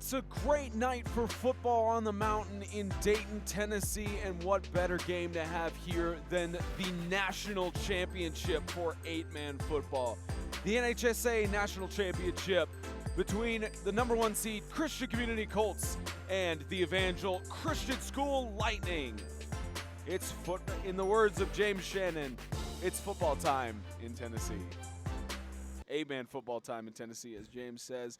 It's a great night for football on the mountain in Dayton, Tennessee, and what better game to have here than the national championship for 8-man football. The NHSA National Championship between the #1 seed Christian Community Colts and the Evangel Christian School Lightning. It's in the words of James Shannon, it's football time in Tennessee. 8-man football time in Tennessee, as James says.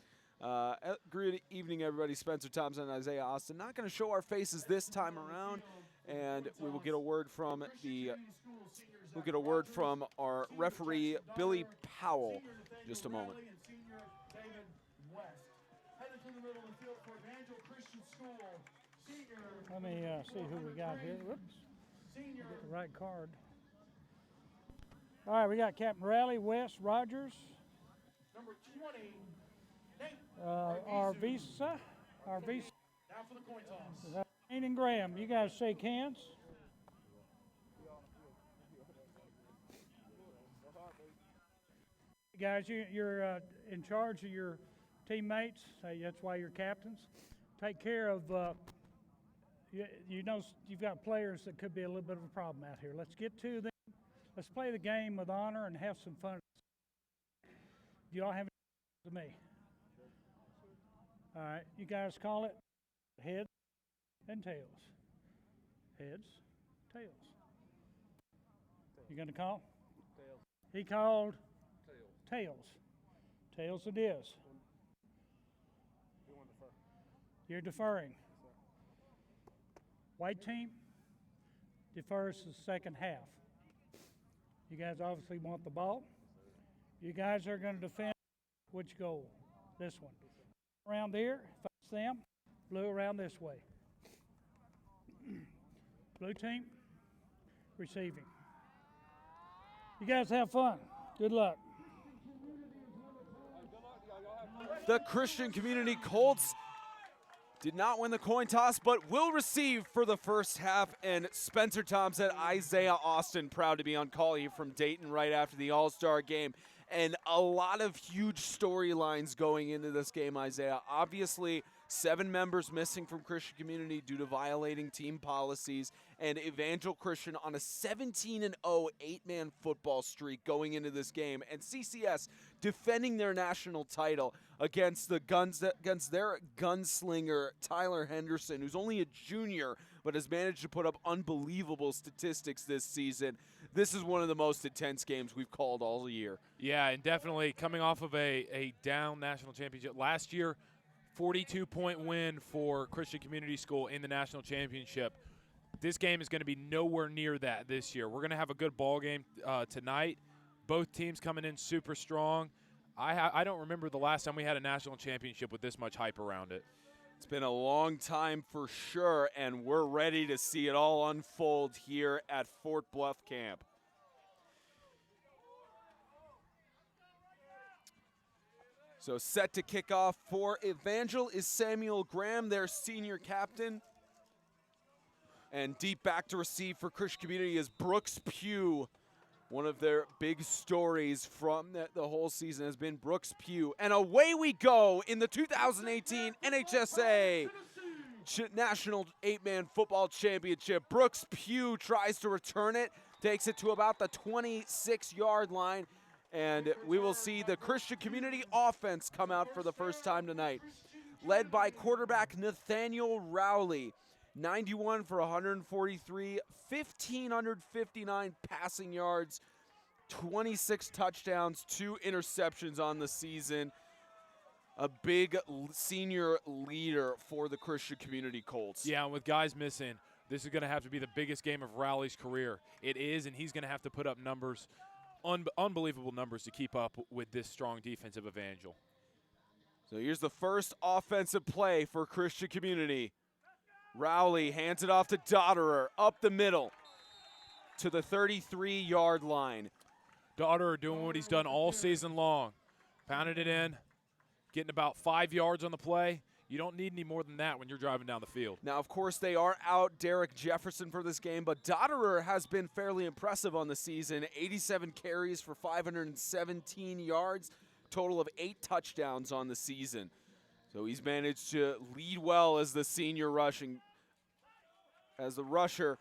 Good evening, everybody. Spencer Thompson and Isaiah Austin. Not going to show our faces this time around, and we will get a word from our referee Billy Powell in just a moment. Let me see who we got here. Whoops. Get the right card. All right, we got Captain Raleigh, West, Rogers. Number 20, Nate. Arvisa. Now for the coin toss. Nate and Graham, you guys shake hands. Guys, you're in charge of your teammates. That's why you're captains. Take care of, you know, you've got players that could be a little bit of a problem out here. Let's get to them. Let's play the game with honor and have some fun. Do y'all have any to me? All right, you guys call it heads and tails. Heads, tails. You gonna call? Tails. He called? Tails. Tails. Tails it is. You want to defer? You're deferring. Yes, White team defers the second half. You guys obviously want the ball. You guys are going to defend which goal? This one. Around there, face them. Blue around this way. Blue team, receiving. You guys have fun. Good luck. The Christian Community Colts did not win the coin toss, but will receive for the first half. And Spencer Thompson, Isaiah Austin, proud to be on call here from Dayton right after the All-Star game. And a lot of huge storylines going into this game, Isaiah. Obviously, 7 members missing from Christian Community due to violating team policies, and Evangel Christian on a 17-0 8-man football streak going into this game, and CCS defending their national title against their gunslinger Tyler Henderson, who's only a junior but has managed to put up unbelievable statistics this season. This is one of the most intense games we've called all year. Yeah, and definitely coming off of a down national championship last year. 42-point win for Christian Community School in the national championship. This game is going to be nowhere near that this year. We're going to have a good ball game tonight. Both teams coming in super strong. I don't remember the last time we had a national championship with this much hype around it. It's been a long time for sure, and we're ready to see it all unfold here at Fort Bluff Camp. So set to kick off for Evangel is Samuel Graham, their senior captain. And deep back to receive for Christian Community is Brooks Pugh. One of their big stories from the whole season has been Brooks Pugh. And away we go in the 2018 NHSA National 8-Man Football Championship. Brooks Pugh tries to return it, takes it to about the 26-yard line. And we will see the Christian Community offense come out for the first time tonight. Led by quarterback Nathaniel Rowley. 91 for 143, 1,559 passing yards, 26 touchdowns, 2 interceptions on the season. A big senior leader for the Christian Community Colts. Yeah, and with guys missing, this is going to have to be the biggest game of Rowley's career. It is, and he's going to have to put up numbers. Unbelievable numbers to keep up with this strong defensive Evangel. So here's the first offensive play for Christian Community. Rowley hands it off to Dotterer up the middle to the 33-yard line. Dotterer doing what he's done all season long. Pounded it in, getting about 5 yards on the play. You don't need any more than that when you're driving down the field. Now, of course, they are out Derek Jefferson for this game, but Dotterer has been fairly impressive on the season. 87 carries for 517 yards, total of 8 touchdowns on the season. So he's managed to lead well as the senior rushing, as the rusher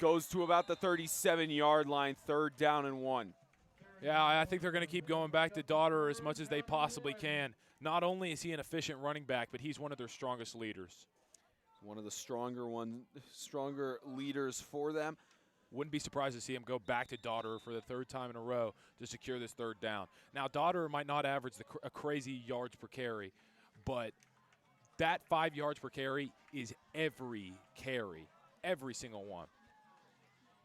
goes to about the 37-yard line, 3rd down and 1. Yeah, I think they're going to keep going back to Dodder as much as they possibly can. Not only is he an efficient running back, but he's one of their strongest leaders. One of the stronger leaders for them. Wouldn't be surprised to see him go back to Dodder for the 3rd time in a row to secure this 3rd down. Now, Dodder might not average a crazy yards per carry, but that 5 yards per carry is every carry, every single one.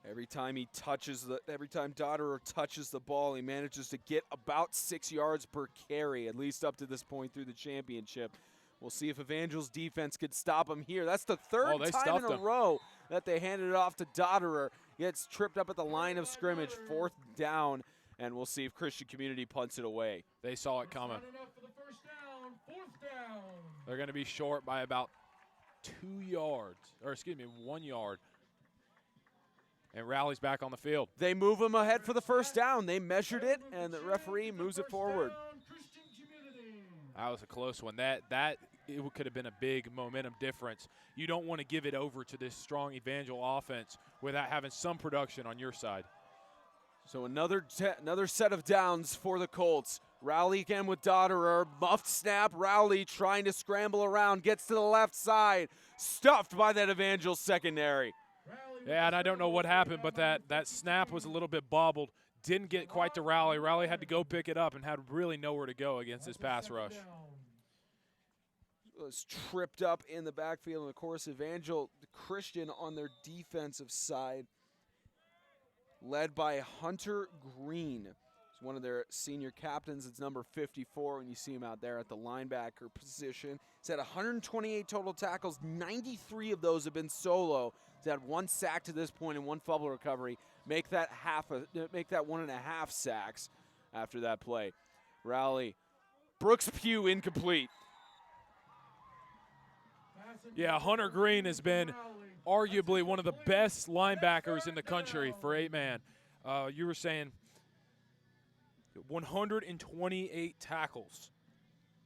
Every time Dodderer touches the ball, he manages to get about 6 yards per carry, at least up to this point through the championship. We'll see if Evangel's defense could stop him here. That's the 3rd time in a row that they handed it off to Dodderer. Gets tripped up at the line of scrimmage, 4th down, and we'll see if Christian Community punts it away. They saw it coming. They're going to be short by about 2 yards, or excuse me, 1 yard. And Rowley's back on the field. They move him ahead for the 1st down. They measured it, and the referee moves it forward. That was a close one. That it could have been a big momentum difference. You don't want to give it over to this strong Evangel offense without having some production on your side. So another set of downs for the Colts. Rowley again with Dodderer. Muffed snap. Rowley trying to scramble around. Gets to the left side. Stuffed by that Evangel secondary. Yeah, and I don't know what happened, but that snap was a little bit bobbled. Didn't get quite to Rowley. Rowley had to go pick it up and had really nowhere to go against this pass rush. Was tripped up in the backfield, and of course Evangel Christian on their defensive side, led by Hunter Green. He's one of their senior captains. It's number 54 when you see him out there at the linebacker position. He's had 128 total tackles. 93 of those have been solo. He's had 1 sack to this point and 1 fumble recovery. Make that 1.5 sacks after that play. Rowley, Brooks Pugh incomplete. Yeah, Hunter Green has been arguably one of the best linebackers in the country for 8-man. You were saying 128 tackles.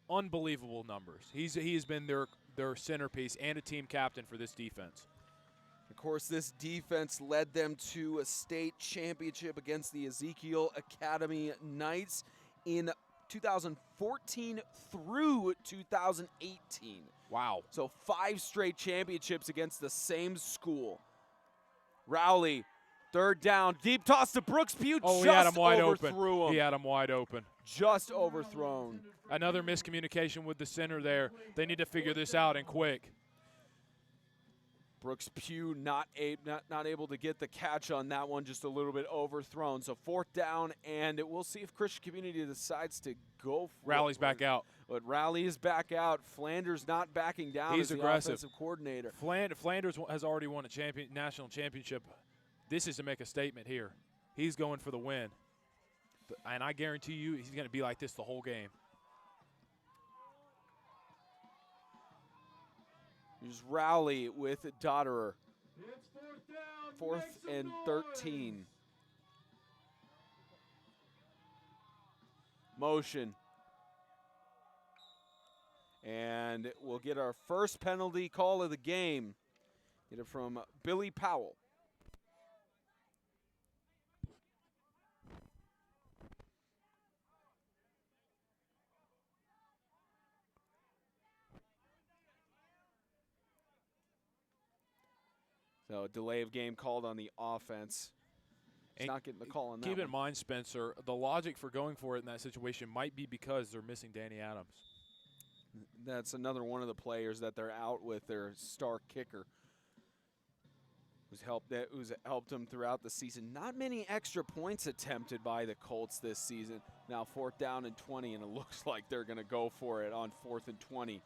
Unbelievable numbers. He has been their centerpiece and a team captain for this defense. Of course, this defense led them to a state championship against the Ezekiel Academy Knights in 2014 through 2018. Wow. So 5 straight championships against the same school. Rowley, 3rd down, deep toss to Brooks Pugh. Oh, he had him wide open. He had him wide open. Just overthrown. Another miscommunication with the center there. They need to figure this out and quick. Brooks Pugh not able to get the catch on that one, just a little bit overthrown. So 4th down, and we'll see if Christian Community decides to go for it. Rowley's back out. But Rowley is back out. Flanders not backing down. He's as aggressive. The offensive coordinator. Flanders has already won a national championship. This is to make a statement here. He's going for the win. And I guarantee you he's going to be like this the whole game. Here's Rowley with Dodderer. 4th and 13. Motion. And we'll get our first penalty call of the game. Get it from Billy Powell. So a delay of game called on the offense. He's not getting the call on that. Keep in mind, Spencer, the logic for going for it in that situation might be because they're missing Danny Adams. That's another one of the players that they're out with, their star kicker, who's helped them throughout the season. Not many extra points attempted by the Colts this season. Now 4th down and 20, and it looks like they're going to go for it on 4th and 20.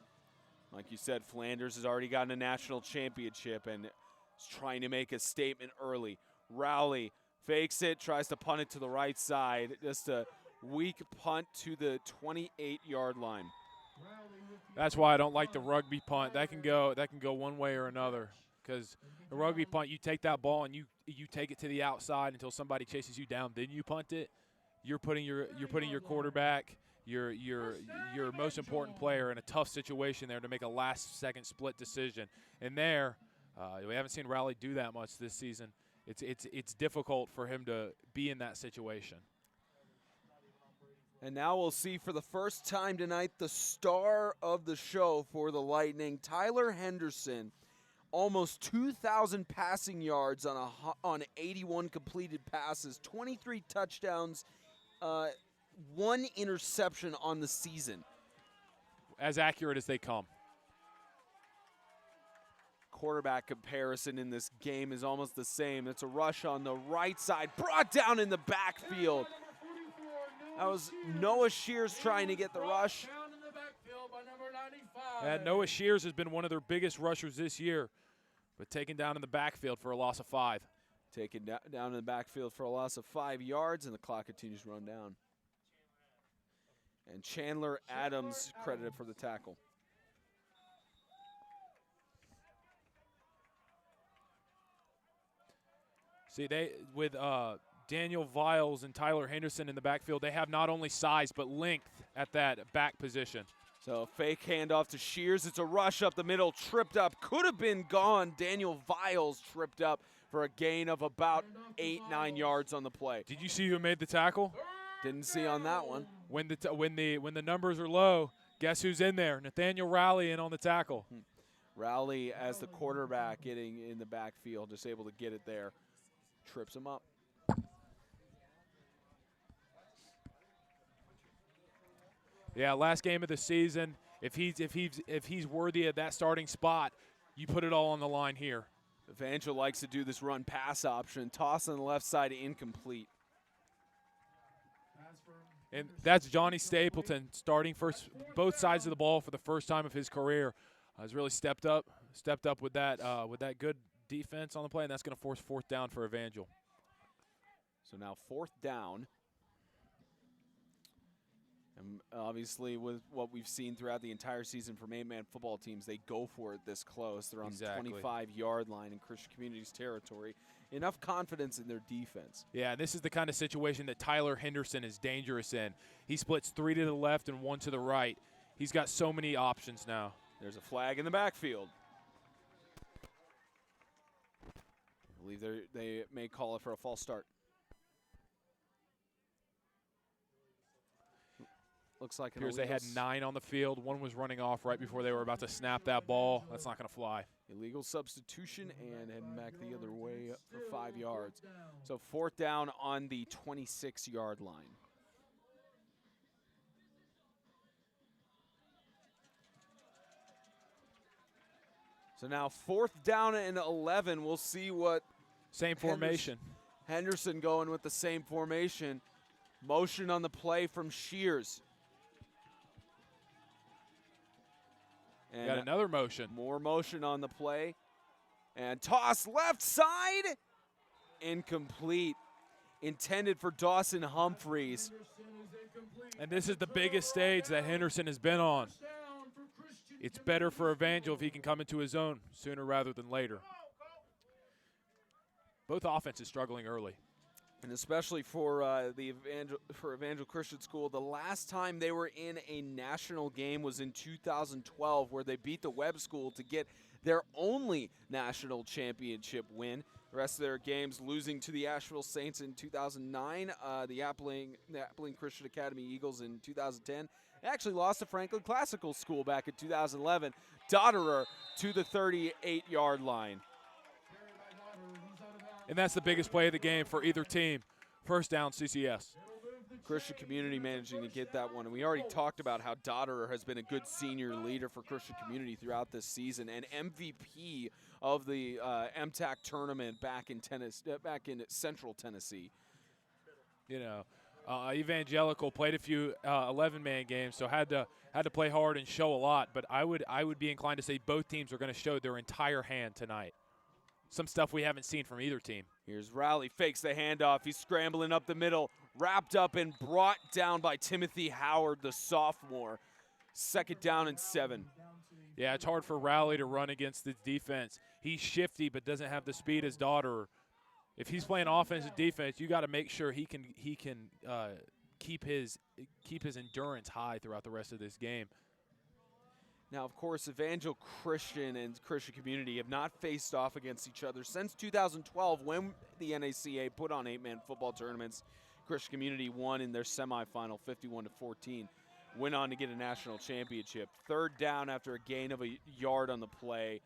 Like you said, Flanders has already gotten a national championship and is trying to make a statement early. Rowley fakes it, tries to punt it to the right side. Just a weak punt to the 28-yard line. That's why I don't like the rugby punt. That can go one way or another. Because the rugby punt, you take that ball and you take it to the outside until somebody chases you down. Then you punt it. You're putting your quarterback, your most important player in a tough situation there to make a last-second split decision. And there, we haven't seen Rowley do that much this season. It's difficult for him to be in that situation. And now we'll see for the first time tonight the star of the show for the Lightning, Tyler Henderson. Almost 2,000 passing yards on 81 completed passes, 23 touchdowns, 1 interception on the season. As accurate as they come. Quarterback comparison in this game is almost the same. It's a rush on the right side, brought down in the backfield. That was Noah Shears trying to get the rush. And Noah Shears has been one of their biggest rushers this year, but taken down in the backfield for a loss of 5. Taken down in the backfield for a loss of 5 yards, and the clock continues to run down. And Chandler Adams credited for the tackle. See, with Daniel Viles and Tyler Henderson in the backfield, they have not only size but length at that back position. So fake handoff to Shears. It's a rush up the middle, tripped up, could have been gone. Daniel Viles tripped up for a gain of about 8-9 yards on the play. Did you see who made the tackle? Didn't see on that one. When the numbers are low, guess who's in there? Nathaniel Rowley in on the tackle. Rowley as the quarterback getting in the backfield, just able to get it there. Trips him up. Yeah, last game of the season. If he's worthy of that starting spot, you put it all on the line here. Evangel likes to do this run pass option. Toss on the left side, incomplete. And that's Johnny Stapleton starting both sides of the ball for the first time of his career. Has really stepped up with that good defense on the play, and that's going to force 4th down for Evangel. So now 4th down. And obviously with what we've seen throughout the entire season from 8-man football teams, they go for it this close. They're on the 25-yard line in Christian Community's territory. Enough confidence in their defense. Yeah, this is the kind of situation that Tyler Henderson is dangerous in. He splits 3 to the left and 1 to the right. He's got so many options now. There's a flag in the backfield. I believe they may call it for a false start. Looks like appears they had 9 on the field. 1 was running off right before they were about to snap that ball. That's not going to fly. Illegal substitution and heading back the other way for 5 yards. So 4th down on the 26-yard line. So now 4th down and 11. We'll see what. Same formation. Henderson going with the same formation. Motion on the play from Shears. And got another motion. More motion on the play. And toss left side. Incomplete. Intended for Dawson Humphreys. And this is the biggest stage that Henderson has been on. It's better for Evangel if he can come into his own sooner rather than later. Both offenses struggling early. And especially for Evangel Christian School, the last time they were in a national game was in 2012, where they beat the Webb School to get their only national championship win. The rest of their games losing to the Asheville Saints in 2009, the Appling Christian Academy Eagles in 2010. They actually lost to Franklin Classical School back in 2011. Dotterer to the 38-yard line. And that's the biggest play of the game for either team. First down, CCS. Christian Community managing to get that one. And we already talked about how Dotterer has been a good senior leader for Christian Community throughout this season, and MVP of the MTAC tournament back in Central Tennessee. You know, Evangelical played a few 11-man games, so had to play hard and show a lot. But I would be inclined to say both teams are going to show their entire hand tonight. Some stuff we haven't seen from either team. Here's Rowley, fakes the handoff. He's scrambling up the middle, wrapped up and brought down by Timothy Howard, the sophomore. 2nd down and 7. Yeah, it's hard for Rowley to run against the defense. He's shifty but doesn't have the speed as Dotterer. If he's playing offense and defense, you got to make sure he can keep his endurance high throughout the rest of this game. Now, of course, Evangel Christian and Christian Community have not faced off against each other since 2012 when the NHSA put on 8-man football tournaments. Christian Community won in their semifinal 51-14. Went on to get a national championship. Third down after a gain of a yard on the play.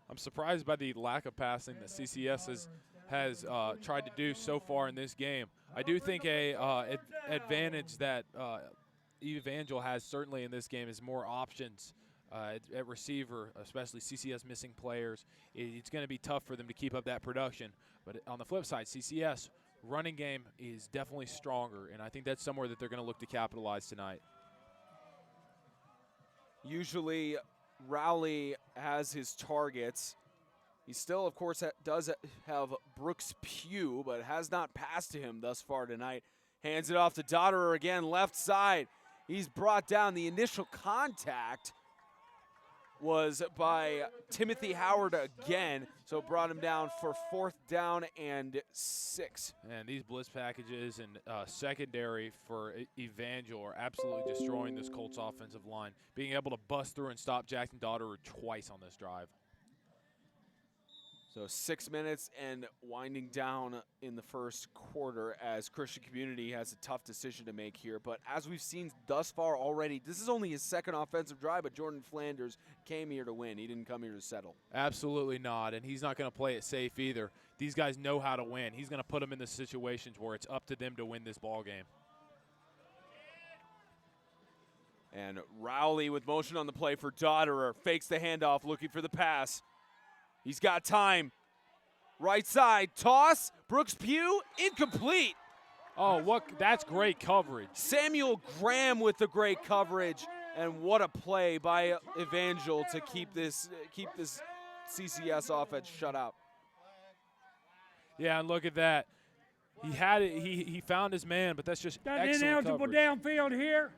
I'm surprised by the lack of passing that CCS has tried to do so far in this game. I do think a advantage that Evangel has certainly in this game is more options at receiver, especially CCS missing players. It's going to be tough for them to keep up that production. But on the flip side, CCS running game is definitely stronger, and I think that's somewhere that they're going to look to capitalize tonight. Usually Rowley has his targets. He still, of course, does have Brooks Pugh, but has not passed to him thus far tonight. Hands it off to Dotterer again, left side. He's brought down. The initial contact was by Timothy Howard again, so brought him down for 4th down and 6. And these blitz packages and secondary for Evangel are absolutely destroying this Colts offensive line, being able to bust through and stop Jackson Dotterer twice on this drive. So 6 minutes and winding down in the first quarter as Christian Community has a tough decision to make here. But as we've seen thus far already, this is only his second offensive drive, but Jordan Flanders came here to win. He didn't come here to settle. Absolutely not, and he's not going to play it safe either. These guys know how to win. He's going to put them in the situations where it's up to them to win this ball game. And Rowley with motion on the play for Dotterer. Fakes the handoff, looking for the pass. He's got time. Right side, toss. Brooks Pugh, incomplete. Oh, that's great coverage. Samuel Graham with the great coverage. And what a play by Evangel to keep this CCS offense shut out. Yeah, and look at that. He had it. He found his man, but that's just got excellent ineligible coverage. downfield here.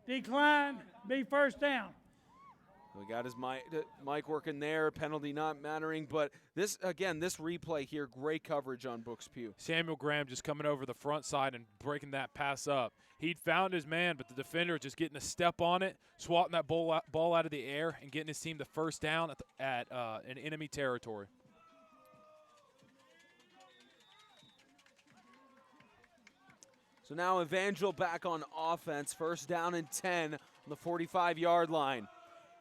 Decline, be first down. We got his mic working there, penalty not mattering, but this replay here, great coverage on Brooks Pugh. Samuel Graham just coming over the front side and breaking that pass up. He'd found his man, but the defender just getting a step on it, swatting that ball out of the air, and getting his team the first down at an enemy territory. So now Evangel back on offense, first down and 10 on the 45-yard line.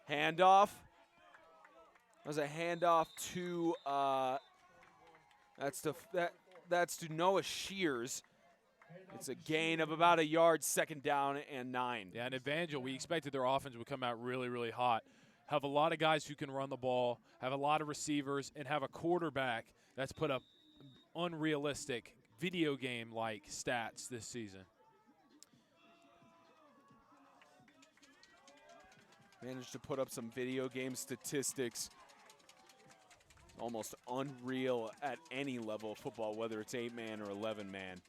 Handoff. That was a handoff to that's to Noah Shears. It's a gain of about a yard, second down and 9. Yeah, and Evangel, we expected their offense would come out really, really hot. Have a lot of guys who can run the ball, have a lot of receivers, and have a quarterback that's put up unrealistic video game-like stats this season. Managed to put up some video game statistics. Almost unreal at any level of football, whether it's 8-man or 11-man.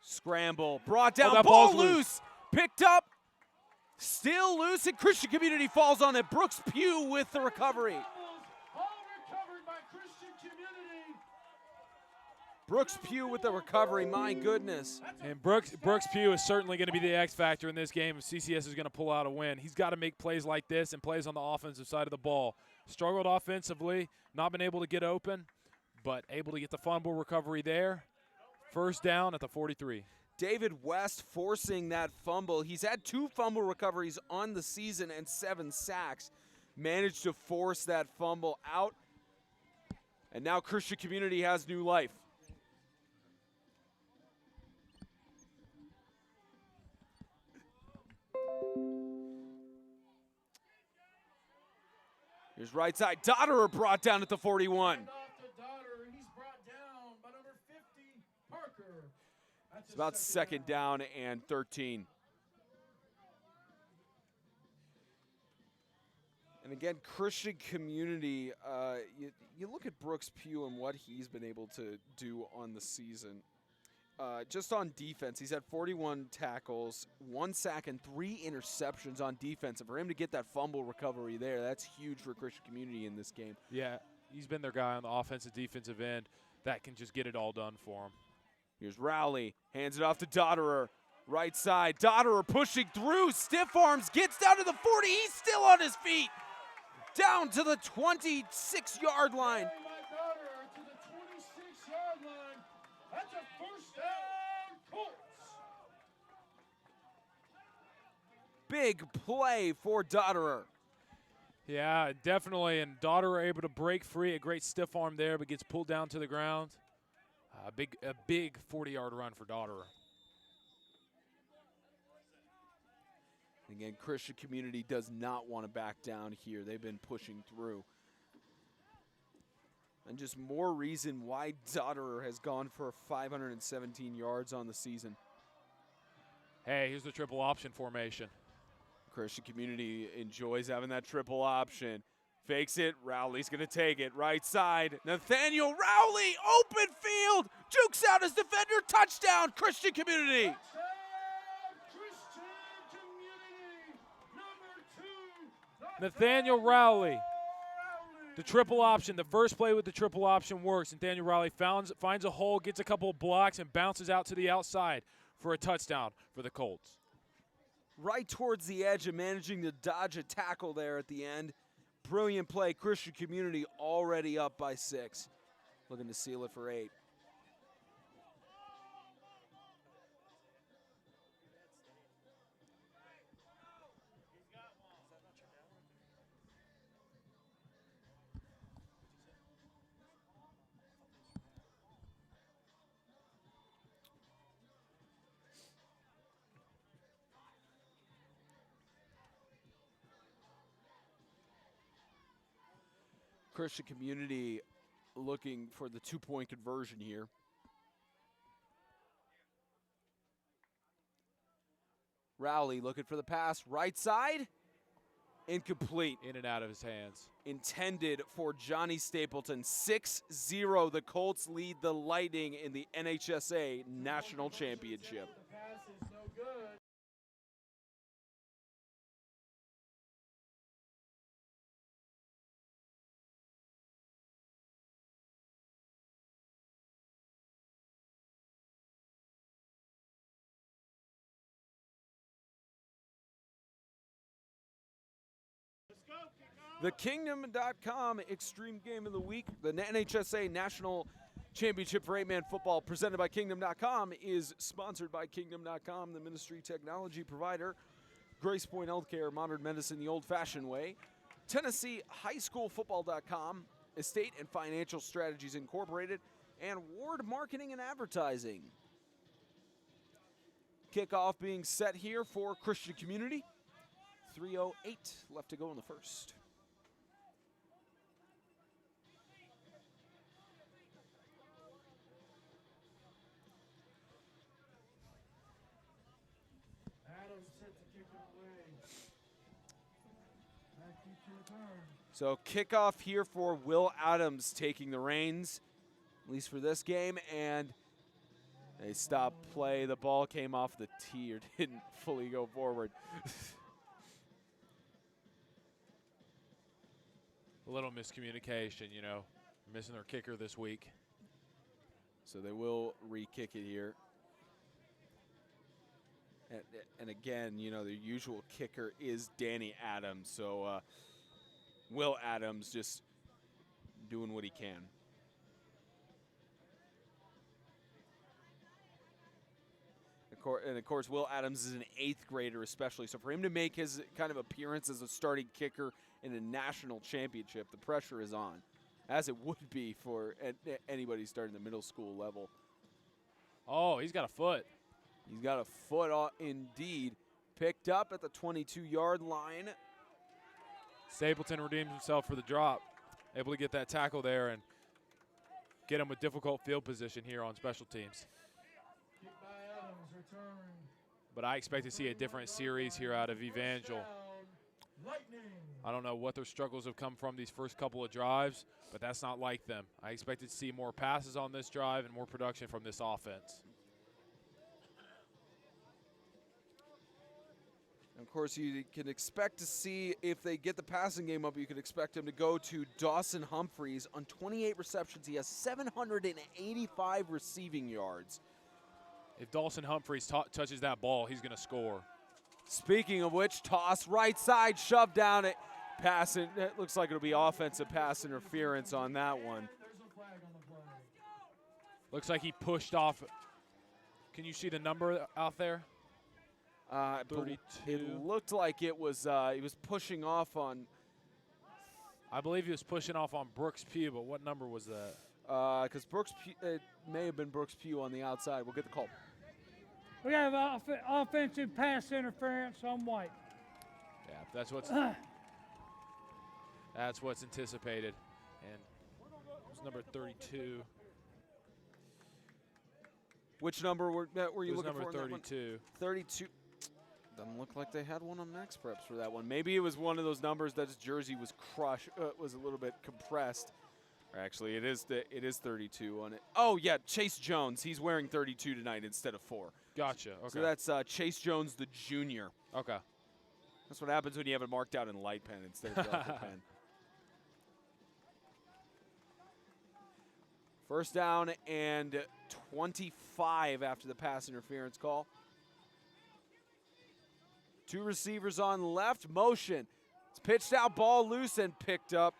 Scramble, brought down, ball loose, picked up, still loose, and Christian Community falls on it. Brooks Pugh with the recovery. All recovered by Christian Community. Brooks Pugh with the recovery, my goodness. And Brooks Pugh is certainly going to be the X factor in this game if CCS is going to pull out a win. He's got to make plays like this and plays on the offensive side of the ball. Struggled offensively, not been able to get open, but able to get the fumble recovery there. First down at the 43. David West forcing that fumble. He's had 2 fumble recoveries on the season and 7 sacks. Managed to force that fumble out. And now Christian Community has new life. Here's right side. Dotterer brought down at the 41. Off to Dotterer. He's brought down by number 50, Parker. That's It's about second down and 13. And again, Christian Community, you look at Brooks Pugh and what he's been able to do on the season. Just on defense, he's had 41 tackles, 1 sack, and 3 interceptions on defense. And for him to get that fumble recovery there, that's huge for Christian Community in this game. Yeah, he's been their guy on the offensive defensive end. that can just get it all done for him. Here's Rowley, hands it off to Dotterer. Right side, Dotterer pushing through, stiff arms, gets down to the 40, he's still on his feet. Down to the 26-yard line. Carry my daughter to the 26-yard line. That's a first down, Colts. Big play for Dotterer. Yeah, definitely, and Daughter able to break free. A great stiff arm there, but gets pulled down to the ground. A big 40-yard run for Daughter. Again, Christian Community does not want to back down here. They've been pushing through. And just more reason why Dotterer has gone for 517 yards on the season. Hey, here's the triple option formation. Christian Community enjoys having that triple option. Fakes it. Rowley's going to take it. Right side. Nathaniel Rowley, open field. Jukes out his defender. Touchdown, Christian Community. Touchdown, Christian Community. Number 2. Nathaniel Rowley. The triple option, the first play with the triple option works. Nathaniel Rowley finds a hole, gets a couple of blocks, and bounces out to the outside for a touchdown for the Colts. Right towards the edge and managing to dodge a tackle there at the end. Brilliant play. Christian Community already up by 6. Looking to seal it for 8. Christian Community looking for the 2-point conversion here. Rowley looking for the pass. Right side. Incomplete. In and out of his hands. Intended for Johnny Stapleton. 6-0. The Colts lead the Lightning in the NHSA National Championship. The pass is no good. The Kingdom.com Extreme Game of the Week, the NHSA National Championship for 8-man football presented by Kingdom.com is sponsored by Kingdom.com, the ministry technology provider, Grace Point Healthcare, modern medicine the old-fashioned way, Tennessee High School Football.com, Estate and Financial Strategies Incorporated, and Ward Marketing and Advertising. Kickoff being set here for Christian Community. 3:08 left to go in the first. Adams set to kick it away. Back to return. So kickoff here for Will Adams taking the reins, at least for this game, and they stopped play. The ball came off the tee or didn't fully go forward. A little miscommunication, missing their kicker this week. So they will re-kick it here. And again, their usual kicker is Danny Adams. So Will Adams just doing what he can. And of course, Will Adams is an 8th grader especially. So for him to make his kind of appearance as a starting kicker in a national championship, the pressure is on, as it would be for anybody starting the middle school level. Oh, he's got a foot. He's got a foot indeed. Picked up at the 22-yard line. Stapleton redeems himself for the drop. Able to get that tackle there and get him with difficult field position here on special teams. Kick by Adams, return. But I expect to see a different series here out of Evangel. Lightning. I don't know what their struggles have come from these first couple of drives, but that's not like them. I expected to see more passes on this drive and more production from this offense. Of course, you can expect to see, if they get the passing game up, you could expect him to go to Dawson Humphreys. On 28 receptions, he has 785 receiving yards. If Dawson Humphreys touches that ball, he's going to score. Speaking of which, toss right side, shove down it. Pass, it looks like it'll be offensive pass interference on that one. Looks like he pushed off. Can you see the number out there? 32. It looked like it was he was pushing off on. I believe he was pushing off on Brooks Pugh, but what number was that? Because it may have been Brooks Pugh on the outside. We'll get the call. We have offensive pass interference on White. Yeah, that's what's anticipated. And it's number 32. Which number were you looking number for? 32. 32. Doesn't look like they had one on Max Preps for that one. Maybe it was one of those numbers that his jersey was was a little bit compressed. Or actually, it is 32 on it. Oh yeah, Chase Jones. He's wearing 32 tonight instead of 4. Gotcha. Okay. So that's Chase Jones, the junior. Okay. That's what happens when you have it marked out in light pen instead of darker pen. First down and 25 after the pass interference call. 2 receivers on left, motion. It's pitched out, ball loose and picked up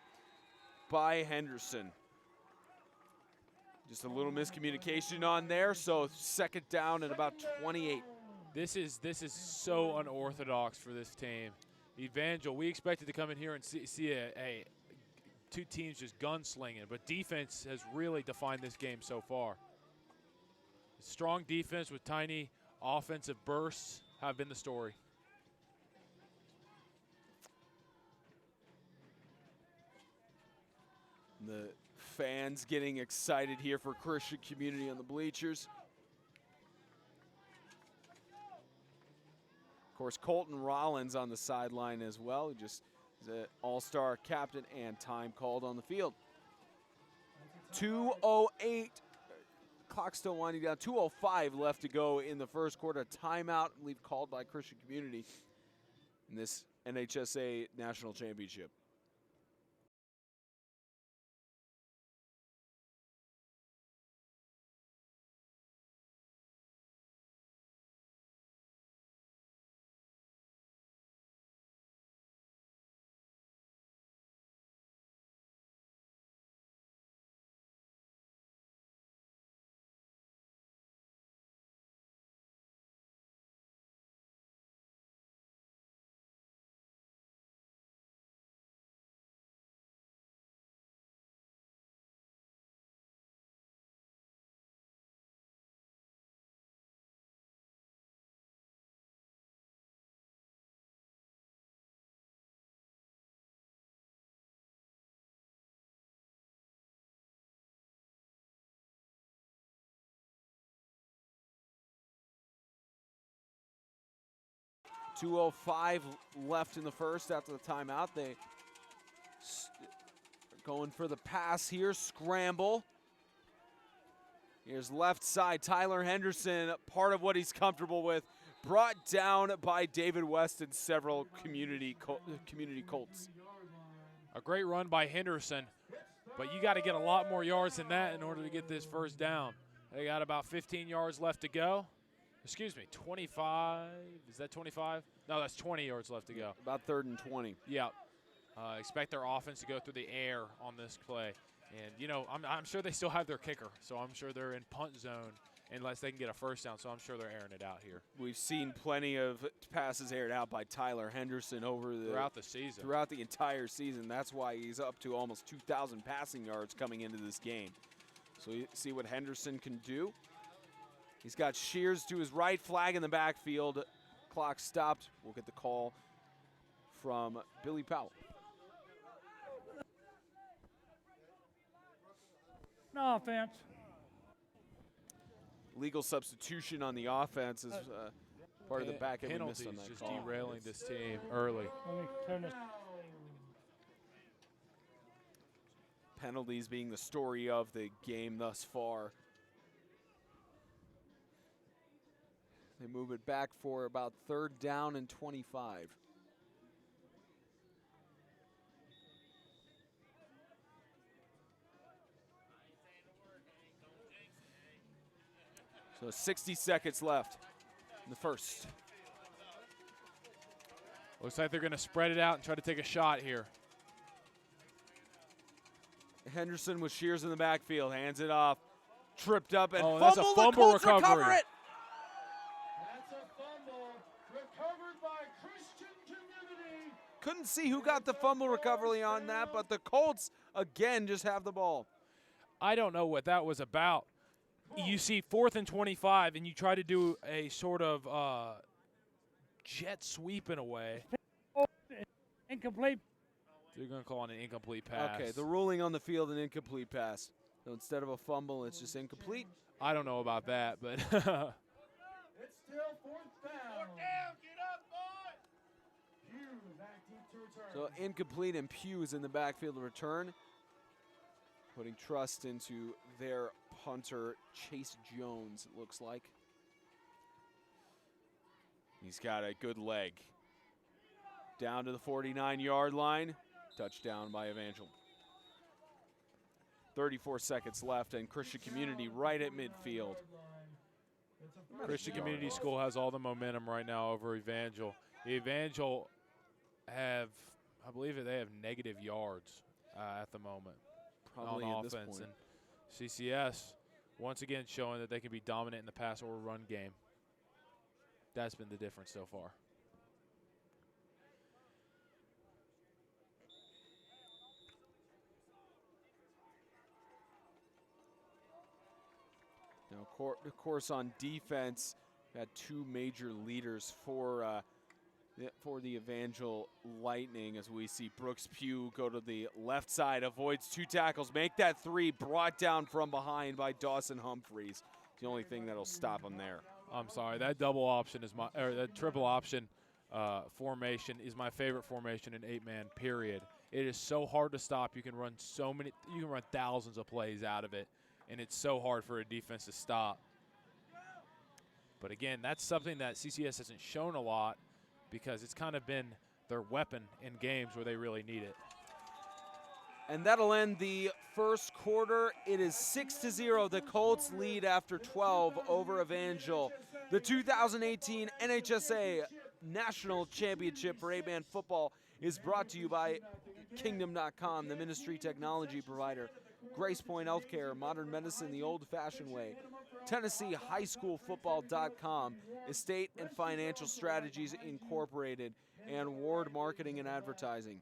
by Henderson. Just a little miscommunication on there, so second down and about 28. This is so unorthodox for this team. Evangel, we expected to come in here and see a two teams just gunslinging, but defense has really defined this game so far. Strong defense with tiny offensive bursts have been the story. The fans getting excited here for Christian Community on the bleachers. Of course, Colton Rollins on the sideline as well, who just is an all-star captain and time called on the field. 2:08, clock still winding down. 2:05 left to go in the first quarter. Timeout, I believe, called by Christian Community in this NHSA National Championship. .205 left in the first after the timeout. They are going for the pass here, scramble. Here's left side, Tyler Henderson, part of what he's comfortable with, brought down by David West and several community Colts. A great run by Henderson, but you got to get a lot more yards than that in order to get this first down. They got about 15 yards left to go. Excuse me, 25. Is that 25? No, that's 20 yards left to go. About 3rd and 20. Yeah. Expect their offense to go through the air on this play. And, you know, I'm sure they still have their kicker, so I'm sure they're in punt zone unless they can get a first down, so I'm sure they're airing it out here. We've seen plenty of passes aired out by Tyler Henderson throughout the season. Throughout the entire season. That's why he's up to almost 2,000 passing yards coming into this game. So you see what Henderson can do. He's got Shears to his right, flag in the backfield. Clock stopped. We'll get the call from Billy Powell. No offense. Legal substitution on the offense is part of the back end we missed on that just call. derailing this team early. Let me turn this. Penalties being the story of the game thus far. They move it back for about 3rd down and 25. So 60 seconds left in the first. Looks like they're going to spread it out and try to take a shot here. Henderson with Shears in the backfield, hands it off, tripped up and that's a fumbled. fumble The Colts recover recovery. it. That's a fumble recovered by Christian Community. Couldn't see who got the fumble recovery on that, but the Colts again just have the ball. I don't know what that was about. You see 4th and 25, and you try to do a sort of jet sweep in a way. Incomplete. They're going to call it an incomplete pass. Okay, the ruling on the field, an incomplete pass. So instead of a fumble, it's just incomplete. I don't know about that, but It's still 4th down. Get up, boy. Hugh back deep to return. So incomplete, and Pugh is in the backfield to return, putting trust into their punter, Chase Jones, it looks like. He's got a good leg. Down to the 49-yard line. Touchdown by Evangel. 34 seconds left, and Christian Community right at midfield. Christian Community School has all the momentum right now over Evangel. Evangel have, I believe they have negative yards at the moment Probably on at this offense. point. And CCS, once again, showing that they can be dominant in the pass or run game. That's been the difference so far. Now, of course, on defense, had 2 major leaders for the Evangel Lightning, as we see Brooks Pugh go to the left side, avoids 2 tackles, make that 3, brought down from behind by Dawson Humphreys. The only thing that'll stop him there. I'm sorry, that double option is that triple option formation is my favorite formation in 8-man, period. It is so hard to stop. You can run thousands of plays out of it, and it's so hard for a defense to stop. But again, that's something that CCS hasn't shown a lot because it's kind of been their weapon in games where they really need it. And that'll end the first quarter. It is 6-0. The Colts lead after 12 over Evangel. The 2018 NHSA National Championship for 8-man football is brought to you by Kingdom.com, the ministry technology provider, Grace Point Healthcare, modern medicine the old-fashioned way, TennesseeHighSchoolFootball.com, Estate and Financial Strategies Incorporated, and Ward Marketing and Advertising.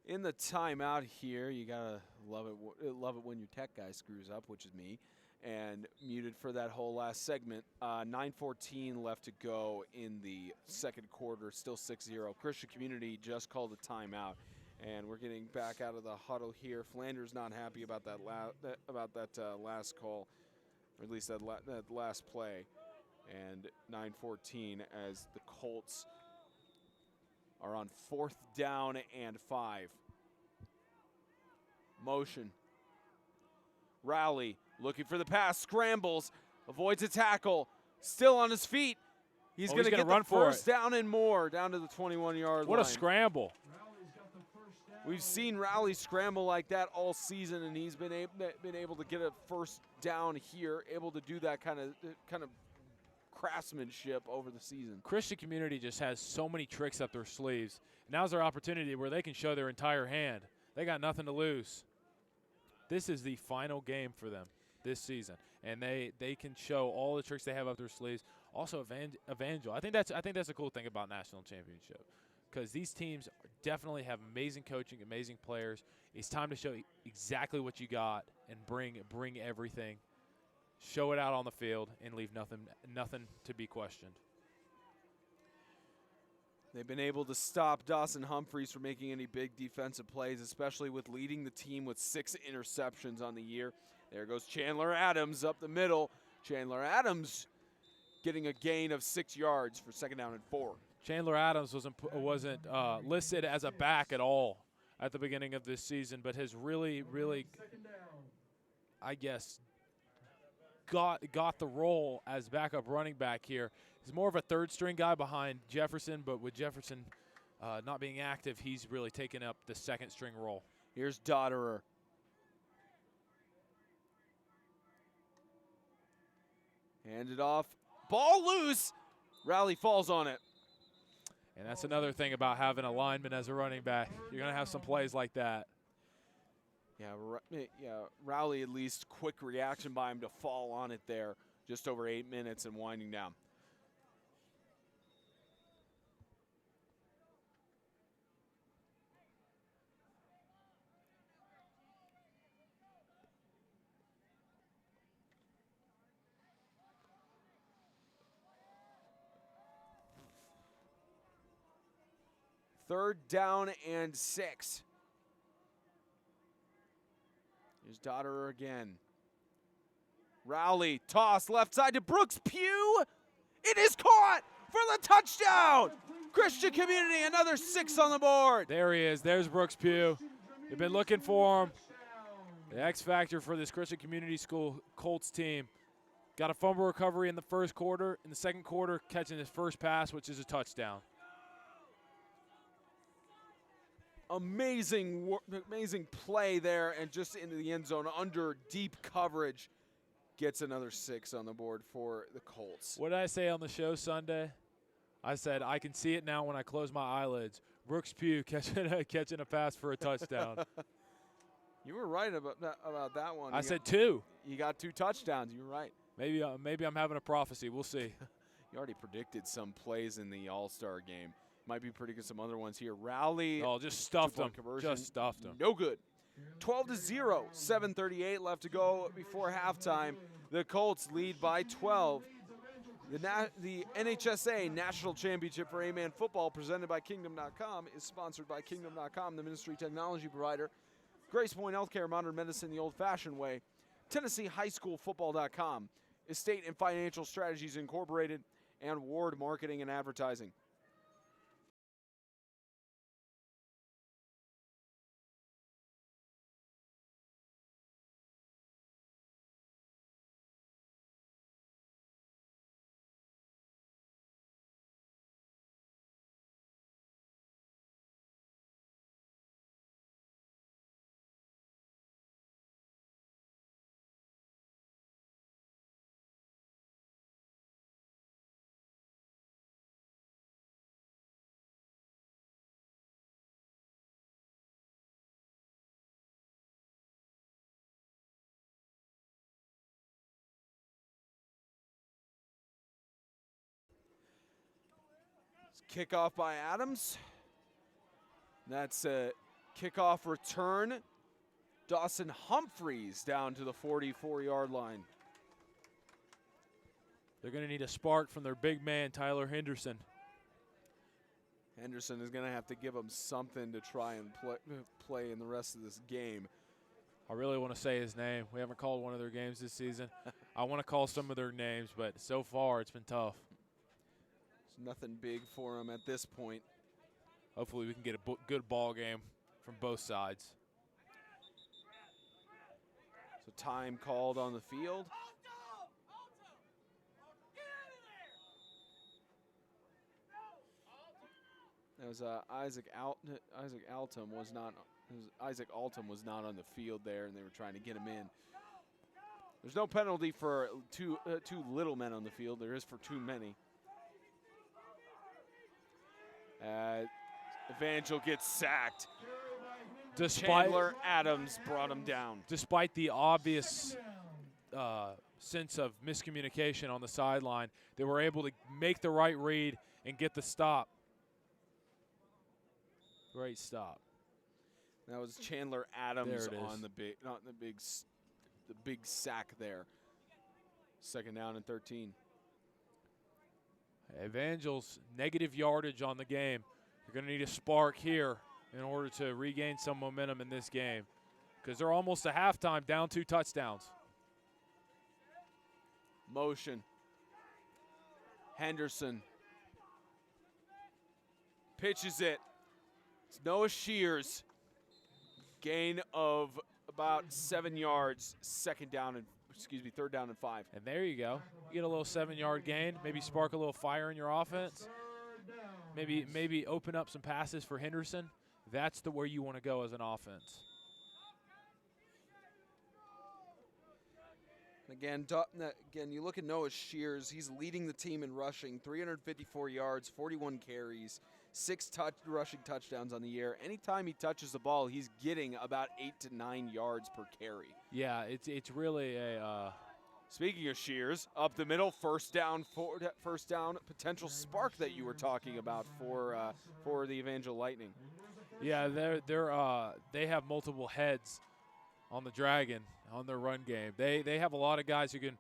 in the timeout here. You gotta love it when your tech guy screws up, which is me, and muted for that whole last segment. 9:14 left to go in the second quarter. Still 6-0. Christian Community just called a timeout, and we're getting back out of the huddle here. Flanders not happy about that last call, or at least that last play. And 9:14 as the Colts are on 4th down and 5. Motion. Rowley looking for the pass, scrambles, avoids a tackle, still on his feet. He's going to get the first down and more down to the 21-yard line. What a scramble. We've seen Rowley scramble like that all season, and he's been able to get a first down here, able to do that kind of craftsmanship over the season. Christian Community just has so many tricks up their sleeves. Now's their opportunity where they can show their entire hand. They got nothing to lose. This is the final game for them this season, and they can show all the tricks they have up their sleeves. Also, Evangel. I think that's a cool thing about national championship, because these teams definitely have amazing coaching, amazing players. It's time to show exactly what you got and bring everything. Show it out on the field and leave nothing to be questioned. They've been able to stop Dawson Humphreys from making any big defensive plays, especially with leading the team with 6 interceptions on the year. There goes Chandler Adams up the middle. Chandler Adams getting a gain of 6 yards for 2nd down and 4. Chandler Adams wasn't listed as a back at all at the beginning of this season, but has really, I guess, got the role as backup running back here. He's more of a third-string guy behind Jefferson, but with Jefferson not being active, he's really taken up the second-string role. Here's Dotterer. Handed off. Ball loose. Rowley falls on it. And that's another thing about having a lineman as a running back. You're going to have some plays like that. Yeah, Rowley at least quick reaction by him to fall on it there. Just over 8 minutes and winding down. Third down and 6. Here's Dotterer again. Rowley, toss left side to Brooks Pugh. It is caught for the touchdown. Christian Community, another 6 on the board. There he is. There's Brooks Pugh. You've been looking for him. The X factor for this Christian Community School Colts team. Got a fumble recovery in the first quarter. In the second quarter, catching his first pass, which is a touchdown. Amazing play there, and just into the end zone under deep coverage. Gets another 6 on the board for the Colts. What did I say on the show Sunday? I said, I can see it now when I close my eyelids. Brooks Pugh catching a pass for a touchdown. You were right about that one. I said 2. You got 2 touchdowns. You were right. Maybe I'm having a prophecy. We'll see. You already predicted some plays in the All-Star game. Might be predicting some other ones here. Rowley. Oh, just stuffed them. Conversion. Just stuffed them. No good. 12-0. 7:38 left to go before halftime. The Colts lead by 12. The NHSA National Championship for A-Man Football, presented by Kingdom.com, is sponsored by Kingdom.com, the ministry technology provider. Grace Point Healthcare, modern medicine the old-fashioned way. Tennessee High School Football.com, Estate and Financial Strategies Incorporated, and Ward Marketing and Advertising. Kickoff by Adams. That's Kickoff return. Dawson Humphreys down to the 44-yard line. They're going to need a spark from their big man, Tyler Henderson. Henderson is going to have to give them something to try and play in the rest of this game. I really want to say his name. We haven't called one of their games this season. I want to call some of their names, but so far it's been tough. There's nothing big for him at this point. Hopefully we can get a good ball game from both sides. So time called on the field. That was Isaac Altum was not. Isaac Altum was not on the field there, and they were trying to get him in. There's no penalty for too little men on the field. There is for too many. Evangel gets sacked. Chandler Adams brought him down. Despite the obvious sense of miscommunication on the sideline, they were able to make the right read and get the stop. Great stop. That was Chandler Adams There it is. on the big sack there. 2nd down and 13. Evangel's negative yardage on the game. You're going to need a spark here in order to regain some momentum in this game, because they're almost to halftime, down 2 touchdowns. Motion. Henderson pitches it. It's Noah Shears. Gain of about 7 yards. 3rd down and 5. And there you go. You get a little 7-yard gain, maybe spark a little fire in your offense. Maybe open up some passes for Henderson. That's where you want to go as an offense. Again, you look at Noah Shears. He's leading the team in rushing, 354 yards, 41 carries, 6 rushing touchdowns on the year. Anytime he touches the ball, he's getting about 8 to 9 yards per carry. Yeah, it's really a. Speaking of Shears, up the middle, first down, potential spark that you were talking about for the Evangel Lightning. Yeah, they have multiple heads on the Dragon on their run game. They have a lot of guys who can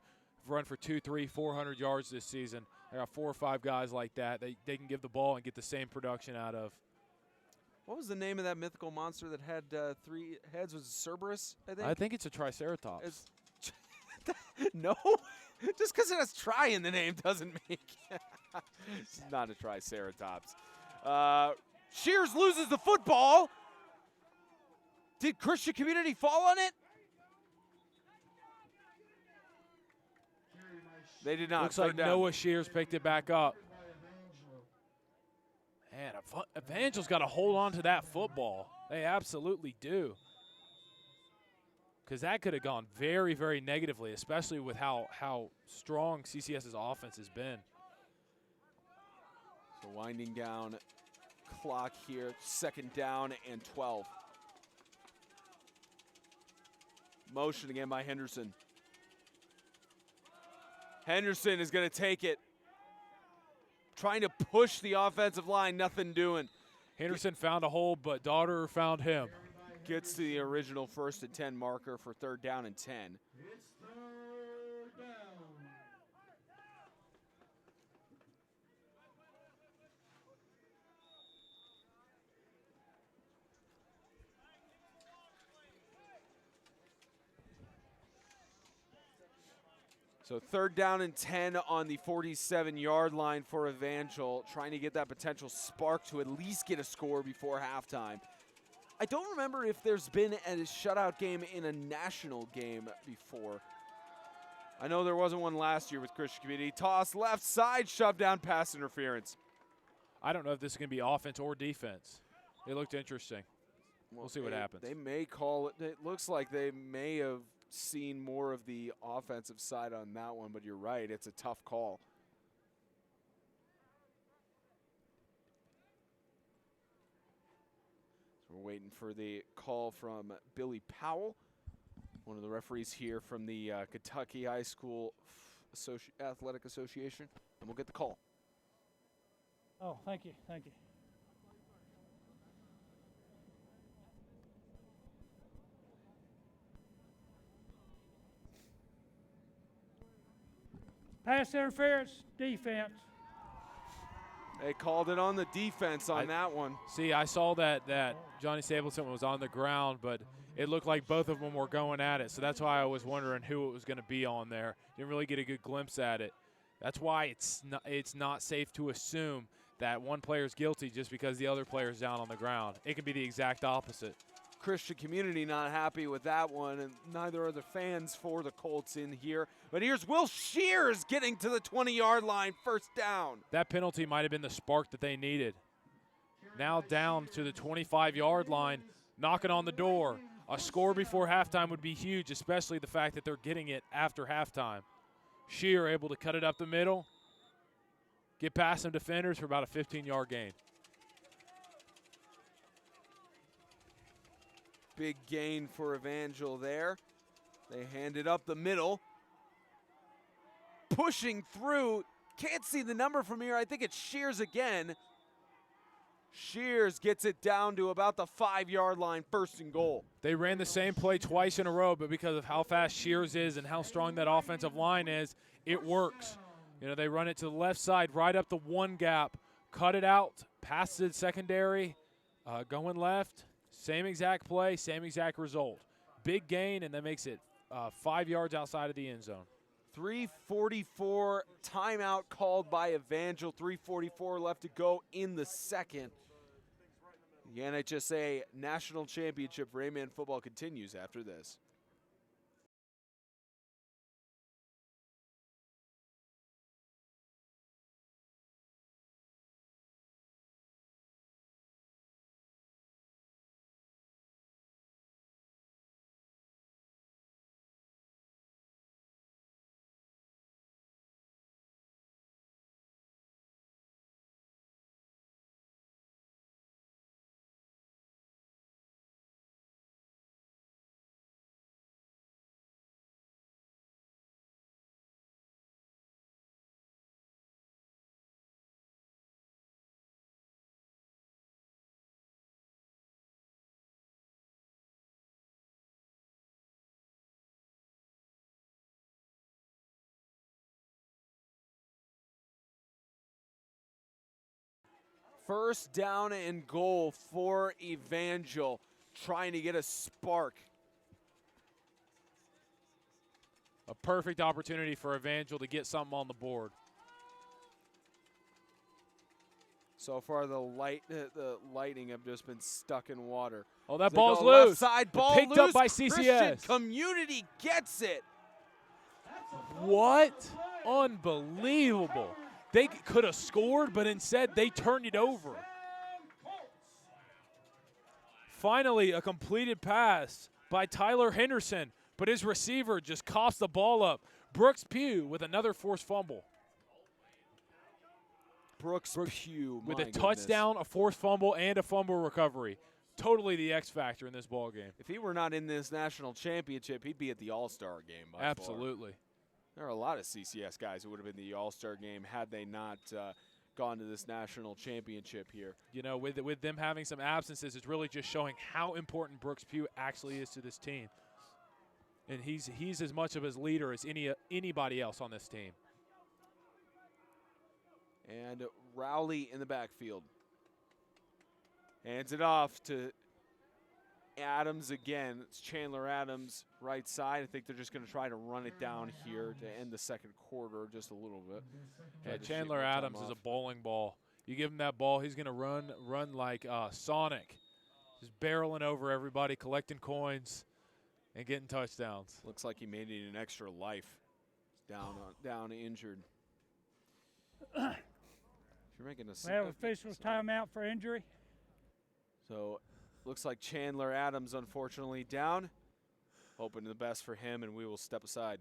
run for 200, 300, 400 yards this season. They got 4 or 5 guys like that. They can give the ball and get the same production out of. What was the name of that mythical monster that had 3 heads? Was it Cerberus, I think? I think it's a Triceratops. No, just because it has tri in the name doesn't make it's not a Triceratops. Shears loses the football. Did Christian Community fall on it? They did not. Looks like Noah Shears picked it back up. Man, Evangel's got to hold on to that football. They absolutely do. Because that could have gone very, very negatively, especially with how strong CCS's offense has been. So winding down clock here, 2nd down and 12. Motion again by Henderson. Henderson is going to take it. Trying to push the offensive line, nothing doing. Henderson found a hole, but Daughter found him. Gets to the original 1st and 10 marker for 3rd down and 10. It's 3rd down. So 3rd down and 10 on the 47-yard line for Evangel, trying to get that potential spark to at least get a score before halftime. I don't remember if there's been a shutout game in a national game before. I know there wasn't one last year with Christian Community. Toss left side, shove down, pass interference. I don't know if this is going to be offense or defense. It looked interesting. We'll see what happens. They may call it. It looks like they may have seen more of the offensive side on that one, but you're right. It's a tough call. So we're waiting for the call from Billy Powell, one of the referees here from the Kentucky High School Athletic Association, and we'll get the call. Oh, thank you, thank you. Pass interference, defense. They called it on the defense on that one. See, I saw that Johnny Stapleton was on the ground, but it looked like both of them were going at it. So that's why I was wondering who it was going to be on there. Didn't really get a good glimpse at it. That's why it's not safe to assume that one player's guilty just because the other player's down on the ground. It can be the exact opposite. Christian community not happy with that one, and neither are the fans for the Colts in here. But here's Will Shears getting to the 20-yard line, first down. That penalty might have been the spark that they needed. Now down to the 25-yard line, knocking on the door. A score before halftime would be huge, especially the fact that they're getting it after halftime. Shear able to cut it up the middle, get past some defenders for about a 15-yard gain. Big gain for Evangel there. They hand it up the middle. Pushing through. Can't see the number from here. I think it's Shears again. Shears gets it down to about the 5-yard line, first and goal. They ran the same play twice in a row, but because of how fast Shears is and how strong that offensive line is, it works. You know, they run it to the left side, right up the one gap, cut it out, pass to the secondary, going left. Same exact play, same exact result. Big gain, and that makes it 5 yards outside of the end zone. 3:44 timeout called by Evangel. 3:44 left to go in the second. The NHSA National Championship for A-Man football continues after this. First down and goal for Evangel, trying to get a spark. A perfect opportunity for Evangel to get something on the board. So far, the Lightning have just been stuck in water. Oh, that They ball's go loose. Left side, ball Picked loose. up by Christian CCS. community gets it. What? Unbelievable. They could have scored, but instead they turned it over. Finally, a completed pass by Tyler Henderson, but his receiver just coughs the ball up. Brooks Pugh with another forced fumble. Brooks Pugh With my a goodness. touchdown, a forced fumble, and a fumble recovery. Totally the X factor in this ball game. If he were not in this national championship, he'd be at the All-Star game. By far. Absolutely. There are a lot of CCS guys who would have been the All-Star game had they not gone to this national championship here. You know, with them having some absences, it's really just showing how important Brooks Pugh actually is to this team. And he's as much of his leader as anybody else on this team. And Rowley in the backfield. Hands it off to Adams again. It's Chandler Adams, right side. I think they're just going to try to run it down here to end the second quarter just a little bit. Yeah, Chandler Adams is a bowling ball. You give him that ball, he's going to run like Sonic, just barreling over everybody, collecting coins, and getting touchdowns. Looks like he may need an extra life. Down injured. If you're making We have officials timeout for injury. So looks like Chandler Adams, unfortunately, down. Hoping the best for him, and we will step aside.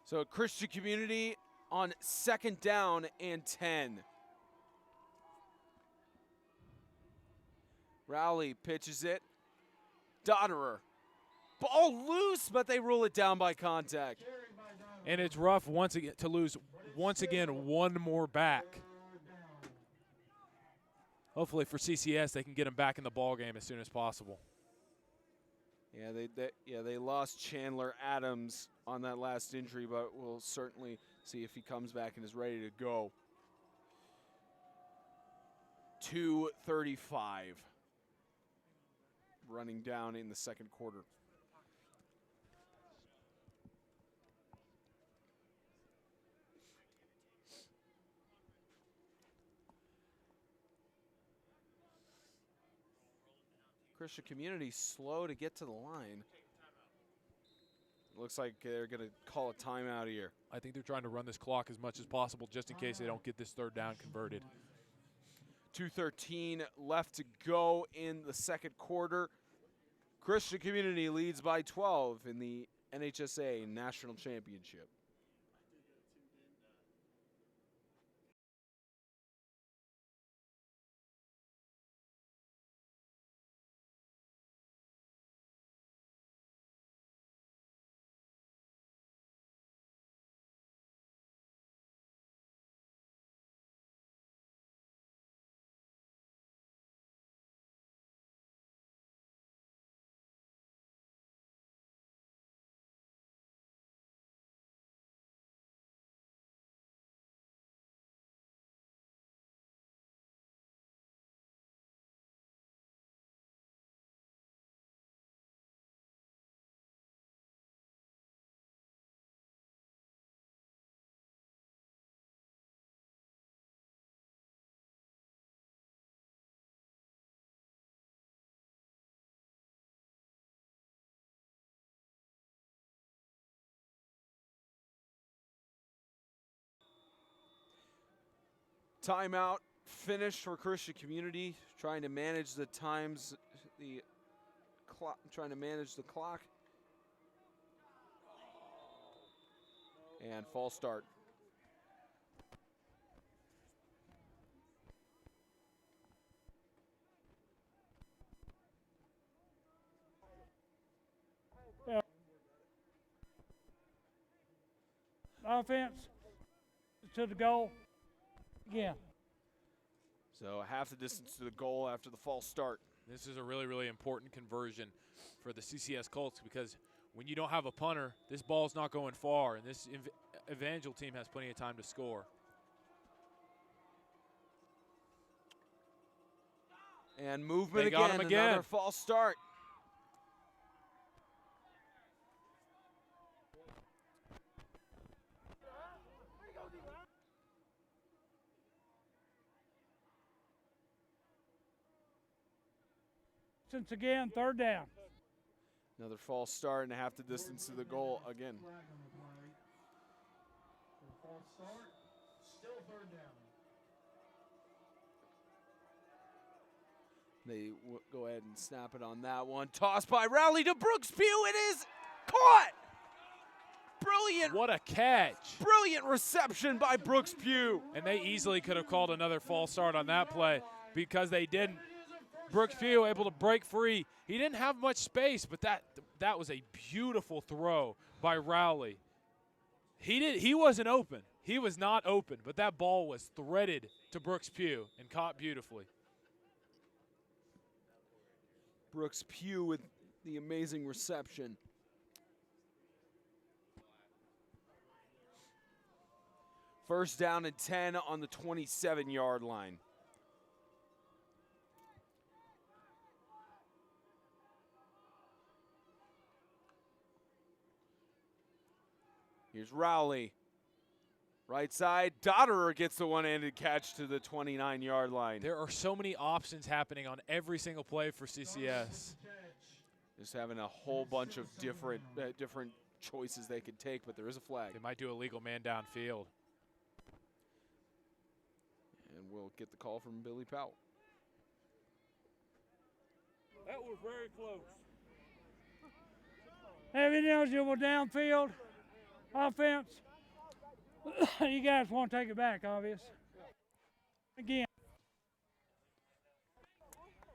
So Christian Community on 2nd down and 10. Rowley pitches it. Dotterer. Ball loose, but they rule it down by contact. And it's rough once again to lose once again one more back. Hopefully for CCS they can get him back in the ball game as soon as possible. Yeah, they lost Chandler Adams on that last injury, but we'll certainly see if he comes back and is ready to go. 2:35 running down in the 2nd quarter. Christian Community slow to get to the line. Looks like they're going to call a timeout here. I think they're trying to run this clock as much as possible just in case they don't get this 3rd down converted. 2:13 left to go in the 2nd quarter. Christian Community leads by 12 in the NHSA National Championship. Timeout finished for Christian Community, trying to manage the times, the clock, trying to manage the clock. And false start. Offense to the goal. Again. So half the distance to the goal after the false start. This is a really, really important conversion for the CCS Colts because when you don't have a punter, this ball's not going far, and this Evangel team has plenty of time to score. And movement They got again, him again. Another false start. Since again, 3rd down. Another false start and half the distance to the goal again. False start, still 3rd down. They go ahead and snap it on that one. Toss by Rowley to Brooks Pugh. It is caught. Brilliant. What a catch. Brilliant reception by Brooks Pugh. And they easily could have called another false start on that play because they didn't. Brooks Pugh able to break free. He didn't have much space, but that was a beautiful throw by Rowley. He wasn't open. He was not open, but that ball was threaded to Brooks Pugh and caught beautifully. Brooks Pugh with the amazing reception. First down and 10 on the 27-yard line. Here's Rowley. Right side, Dotterer gets the one-handed catch to the 29-yard line. There are so many options happening on every single play for CCS. Just having a whole bunch of different choices they could take, but there is a flag. They might do a legal man downfield. And we'll get the call from Billy Powell. That was very close. Have ineligible downfield. Offense, you guys want to take it back, obvious. Again.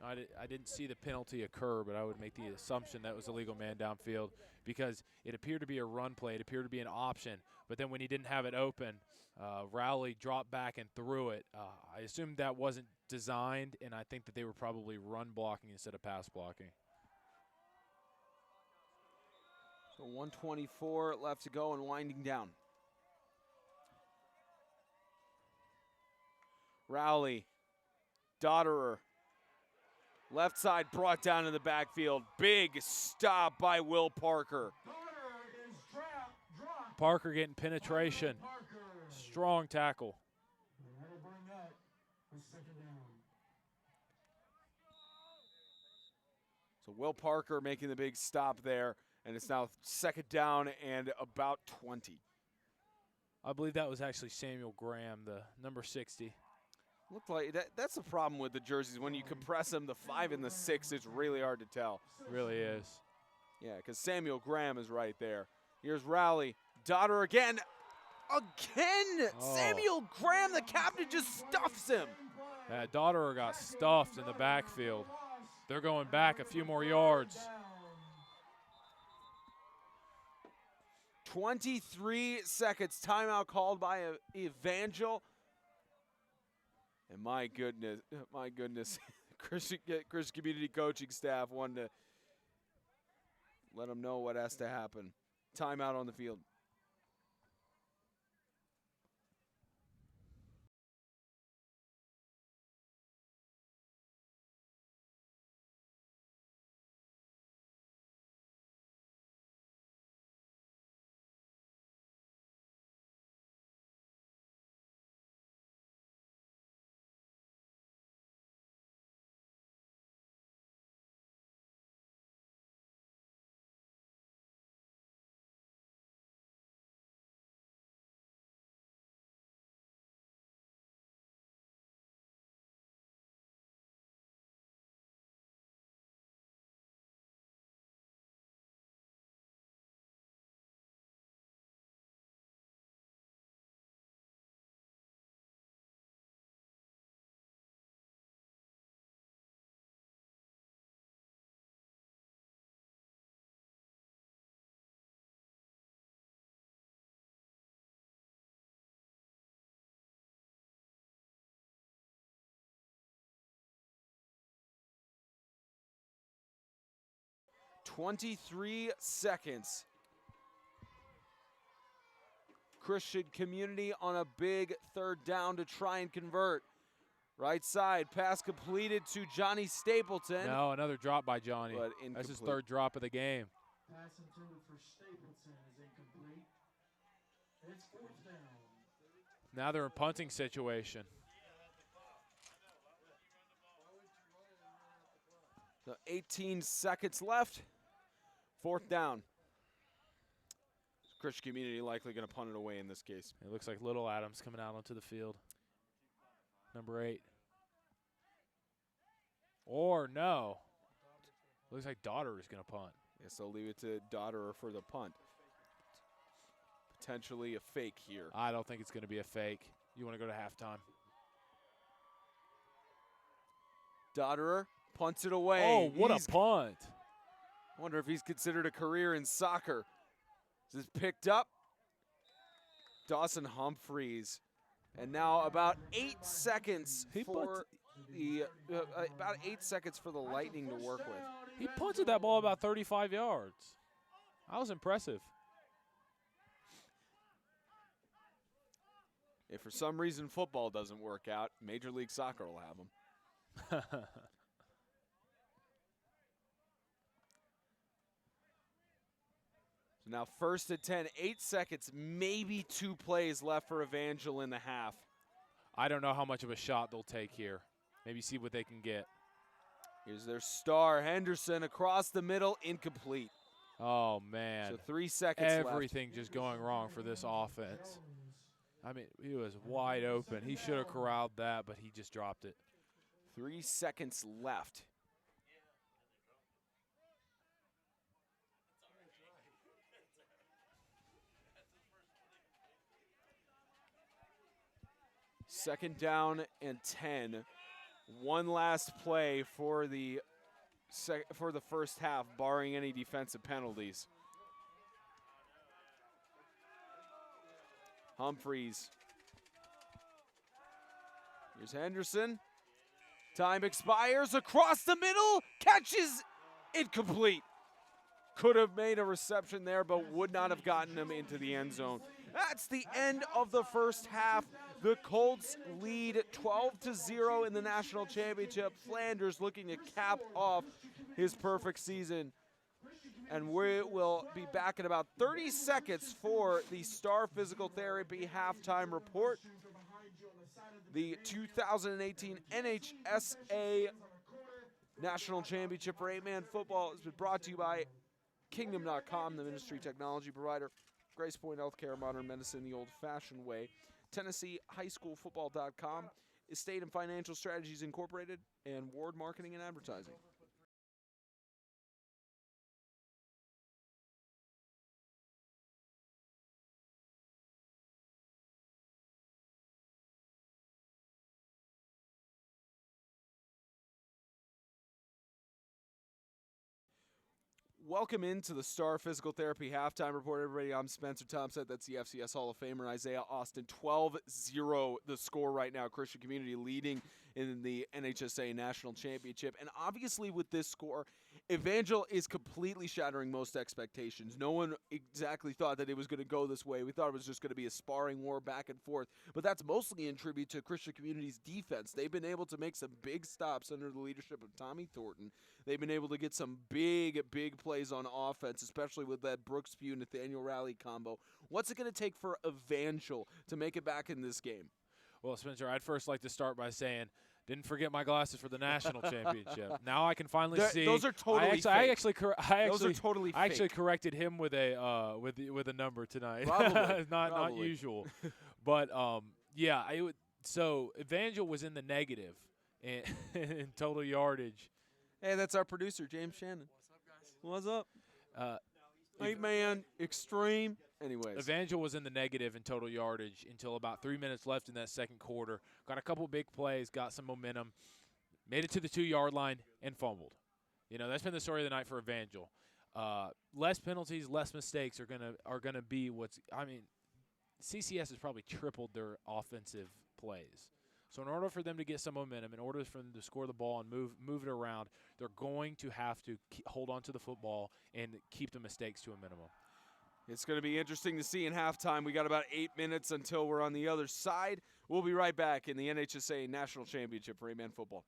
I didn't see the penalty occur, but I would make the assumption that was a legal man downfield because it appeared to be a run play. It appeared to be an option. But then when he didn't have it open, Rowley dropped back and threw it. I assumed that wasn't designed, and I think that they were probably run blocking instead of pass blocking. So 1:24 left to go and winding down. Rowley, Dodderer. Left side brought down in the backfield. Big stop by Will Parker. Parker getting penetration. Strong tackle. So Will Parker making the big stop there, and it's now 2nd down and about 20. I believe that was actually Samuel Graham, the number 60. Looked like that's the problem with the jerseys. When you compress them, the 5 and the 6, it's really hard to tell. Really is. Yeah, because Samuel Graham is right there. Here's Rowley. Dodder again. Again! Oh. Samuel Graham, the captain, just stuffs him. Dodderer got stuffed in the backfield. They're going back a few more yards. 23 seconds. Timeout called by Evangel. And my goodness, Christian Community coaching staff wanted to let them know what has to happen. Timeout on the field. .23 seconds. Christian Community on a big 3rd down to try and convert. Right side, pass completed to Johnny Stapleton. No, another drop by Johnny. But That's his incomplete. 3rd drop of the game. Pass intended for Stapleton is incomplete. It's 4th down. Now they're in punting situation. So 18 seconds left. 4th down. Christian Community likely going to punt it away in this case. It looks like Little Adams coming out onto the field. Number 8. Or no. Looks like Dodder is going to punt. Yes, they'll leave it to Dodderer for the punt. Potentially a fake here. I don't think it's going to be a fake. You want to go to halftime. Dodderer punts it away. Oh, what a punt. I wonder if he's considered a career in soccer. This is picked up. Dawson Humphreys. And now about 8 seconds for the about 8 seconds for the Lightning to work with. He punted that ball about 35 yards. That was impressive. If for some reason football doesn't work out, Major League Soccer will have them. So now 1st and 10, 8 seconds, maybe 2 plays left for Evangel in the half. I don't know how much of a shot they'll take here. Maybe see what they can get. Here's their star, Henderson, across the middle, incomplete. Oh, man. So 3 seconds left. Everything just going wrong for this offense. I mean, he was wide open. He should have corralled that, but he just dropped it. 3 seconds left. 2nd down and 10. One last play for the first half, barring any defensive penalties. Humphreys. Here's Henderson. Time expires across the middle. Catches incomplete. Could have made a reception there, but would not have gotten him into the end zone. That's the end of the first half. The Colts lead 12-0 in the national championship. Flanders looking to cap off his perfect season. And we will be back in about 30 seconds for the Star Physical Therapy halftime report. The 2018 NHSA National Championship for 8-man football has been brought to you by Kingdom.com, the ministry technology provider, Grace Point Healthcare, modern medicine the old-fashioned way, Tennessee Highschoolfootball.com, Estate and Financial Strategies Incorporated, and Ward Marketing and Advertising. Welcome into the Star Physical Therapy halftime report, everybody. I'm Spencer Thompson. That's the FCS Hall of Famer, Isaiah Austin. 12-0 the score right now. Christian Community leading in the NHSA National Championship. And obviously with this score, Evangel is completely shattering most expectations. No one exactly thought that it was going to go this way. We thought it was just going to be a sparring war back and forth. But that's mostly in tribute to Christian Community's defense. They've been able to make some big stops under the leadership of Tommy Thornton. They've been able to get some big plays on offense, especially with that Brooks Pugh-Nathaniel Rally combo. What's it going to take for Evangel to make it back in this game? Well, Spencer, I'd first like to start by saying, didn't forget my glasses for the national championship. Now I can finally see. Those are totally fake. I actually corrected him with a number tonight. Probably. not usual. But yeah, so Evangel was in the negative in total yardage. Hey, that's our producer, James Shannon. What's up, guys? What's up? 8-man, extreme. Anyways. Evangel was in the negative in total yardage until about 3 minutes left in that second quarter. Got a couple big plays, got some momentum, made it to the 2-yard line, and fumbled. You know, that's been the story of the night for Evangel. Less penalties, less mistakes are gonna be what's. I mean, CCS has probably tripled their offensive plays. So in order for them to get some momentum, in order for them to score the ball and move it around, they're going to have to hold on to the football and keep the mistakes to a minimum. It's going to be interesting to see in halftime. We got about 8 minutes until we're on the other side. We'll be right back in the NHSA National Championship for 8-man football.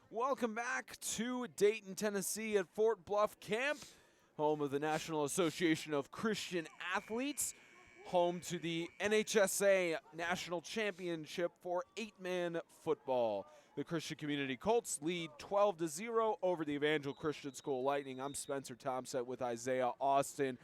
Welcome back to Dayton, Tennessee at Fort Bluff Camp, home of the National Association of Christian Athletes, home to the NHSA National Championship for 8-man football. The Christian Community Colts lead 12-0 over the Evangel Christian School Lightning. I'm Spencer Thompson with Isaiah Austin.